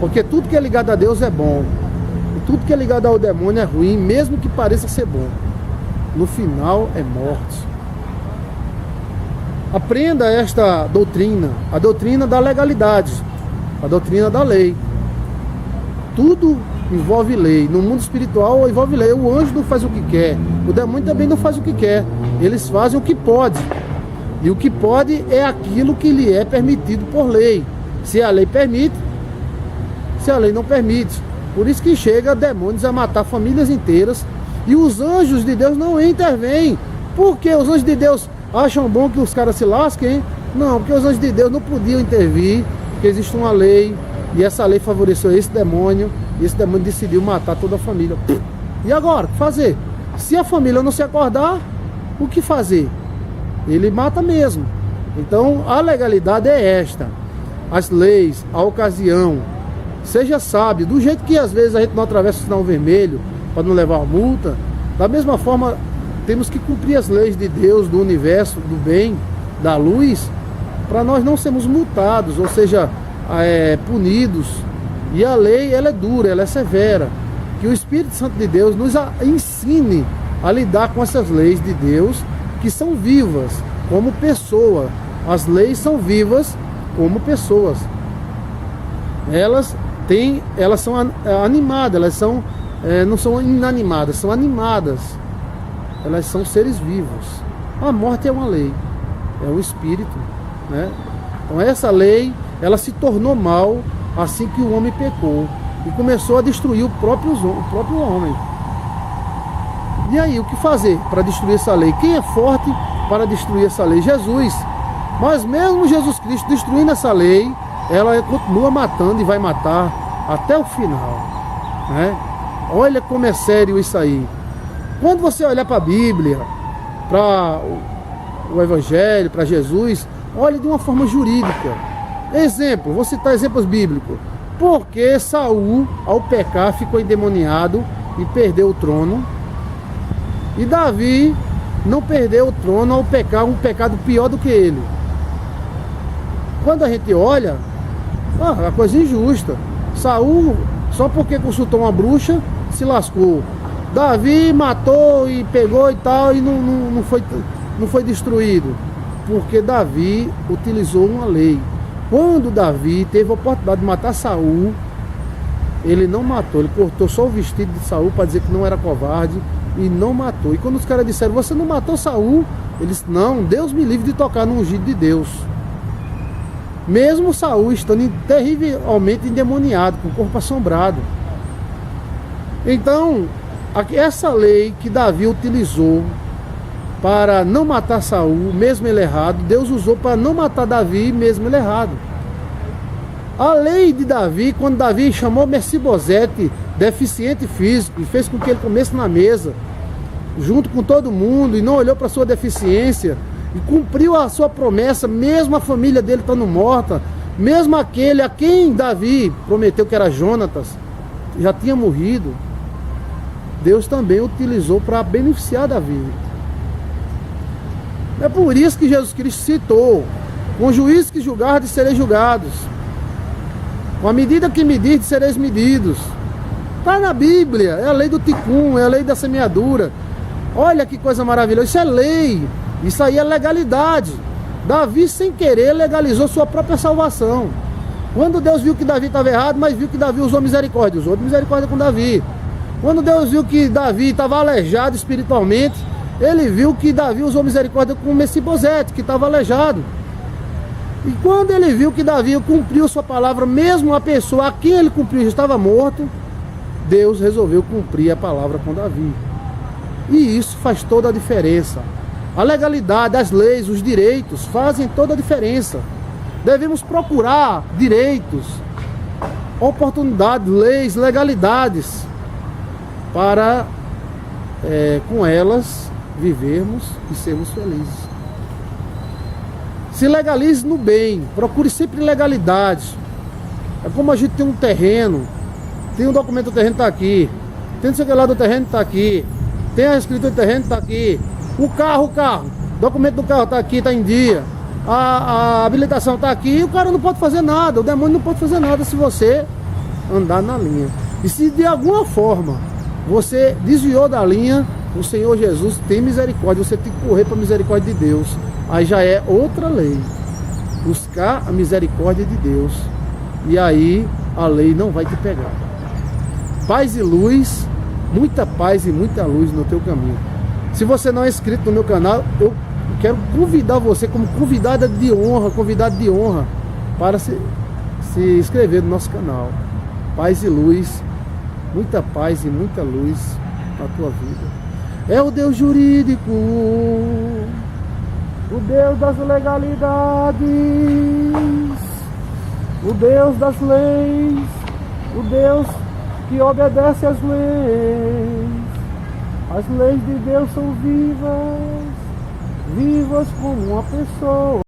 Porque tudo que é ligado a Deus é bom. E tudo que é ligado ao demônio é ruim, mesmo que pareça ser bom. No final é morte. Aprenda esta doutrina, a doutrina da legalidade, a doutrina da lei. Tudo envolve lei. No mundo espiritual envolve lei. O anjo não faz o que quer, o demônio também não faz o que quer. Eles fazem o que pode. E o que pode é aquilo que lhe é permitido por lei. Se a lei permite, se a lei não permite. Por isso que chega demônios a matar famílias inteiras. E os anjos de Deus não intervêm. Por que os anjos de Deus acham bom que os caras se lasquem, hein? Não, porque os anjos de Deus não podiam intervir, porque existe uma lei, e essa lei favoreceu esse demônio, e esse demônio decidiu matar toda a família. E agora, o que fazer? Se a família não se acordar, o que fazer? Ele mata mesmo. Então a legalidade é esta. As leis, a ocasião. Seja sábio, do jeito que às vezes a gente não atravessa o sinal vermelho para não levar a multa, da mesma forma temos que cumprir as leis de Deus, do universo, do bem, da luz, para nós não sermos multados, ou seja, punidos. E a lei, ela é dura, ela é severa. Que o Espírito Santo de Deus nos ensine a lidar com essas leis de Deus, que são vivas como pessoa. As leis são vivas como pessoas. Elas são animadas, elas não são inanimadas, são animadas. Elas são seres vivos. A morte é uma lei, é um espírito, né? Então essa lei, ela se tornou mal assim que o homem pecou e começou a destruir o próprio homem. E aí, o que fazer para destruir essa lei? Quem é forte para destruir essa lei? Jesus. Mas mesmo Jesus Cristo destruindo essa lei, ela continua matando e vai matar até o final, né? Olha como é sério isso aí. Quando você olhar para a Bíblia, para o Evangelho, para Jesus, olhe de uma forma jurídica. Exemplo, vou citar exemplos bíblicos. Porque Saul, ao pecar, ficou endemoniado e perdeu o trono. E Davi não perdeu o trono ao pecar um pecado pior do que ele. Quando a gente olha, é uma coisa injusta. Saul, só porque consultou uma bruxa, se lascou. Davi matou e pegou e tal, e não foi destruído. Porque Davi utilizou uma lei. Quando Davi teve a oportunidade de matar Saul, ele não matou, ele cortou só o vestido de Saul para dizer que não era covarde e não matou. E quando os caras disseram: você não matou Saul? Ele disse: não, Deus me livre de tocar no ungido de Deus. Mesmo Saul estando terrivelmente endemoniado, com o corpo assombrado. Então, essa lei que Davi utilizou para não matar Saul, mesmo ele errado, Deus usou para não matar Davi, mesmo ele errado. A lei de Davi, quando Davi chamou Mefibosete, deficiente físico, e fez com que ele comesse na mesa, junto com todo mundo, e não olhou para a sua deficiência, e cumpriu a sua promessa, mesmo a família dele estando morta, mesmo aquele a quem Davi prometeu que era Jonatas, já tinha morrido. Deus também utilizou para beneficiar Davi. É por isso que Jesus Cristo citou: com juízo que julgardes, sereis julgados. Com a medida que medirdes, sereis medidos. Está na Bíblia, é a lei do ticum, é a lei da semeadura. Olha que coisa maravilhosa, isso é lei, isso aí é legalidade. Davi, sem querer, legalizou sua própria salvação. Quando Deus viu que Davi estava errado, mas viu que Davi usou misericórdia, usou misericórdia com Davi. Quando Deus viu que Davi estava aleijado espiritualmente, ele viu que Davi usou misericórdia com Mefibosete, que estava aleijado. E quando ele viu que Davi cumpriu sua palavra, mesmo a pessoa a quem ele cumpriu já estava morto, Deus resolveu cumprir a palavra com Davi. E isso faz toda a diferença. A legalidade, as leis, os direitos fazem toda a diferença. Devemos procurar direitos, oportunidades, leis, legalidades, para com elas vivermos e sermos felizes. Se legalize no bem, procure sempre legalidade. É como a gente tem um terreno, tem um documento do terreno, está aqui, tem não sei o que lá do terreno, está aqui, tem a escritura do terreno, está aqui, o carro, documento do carro está aqui, está em dia, a habilitação está aqui, e o cara não pode fazer nada, o demônio não pode fazer nada se você andar na linha. E se de alguma forma você desviou da linha, o Senhor Jesus tem misericórdia, você tem que correr para a misericórdia de Deus. Aí já é outra lei, buscar a misericórdia de Deus, e aí a lei não vai te pegar. Paz e luz, muita paz e muita luz no teu caminho. Se você não é inscrito no meu canal, eu quero convidar você como convidado de honra, para se inscrever no nosso canal. Paz e luz, muita paz e muita luz na tua vida. É o Deus jurídico, o Deus das legalidades, o Deus das leis, o Deus que obedece às leis. As leis de Deus são vivas, vivas como uma pessoa.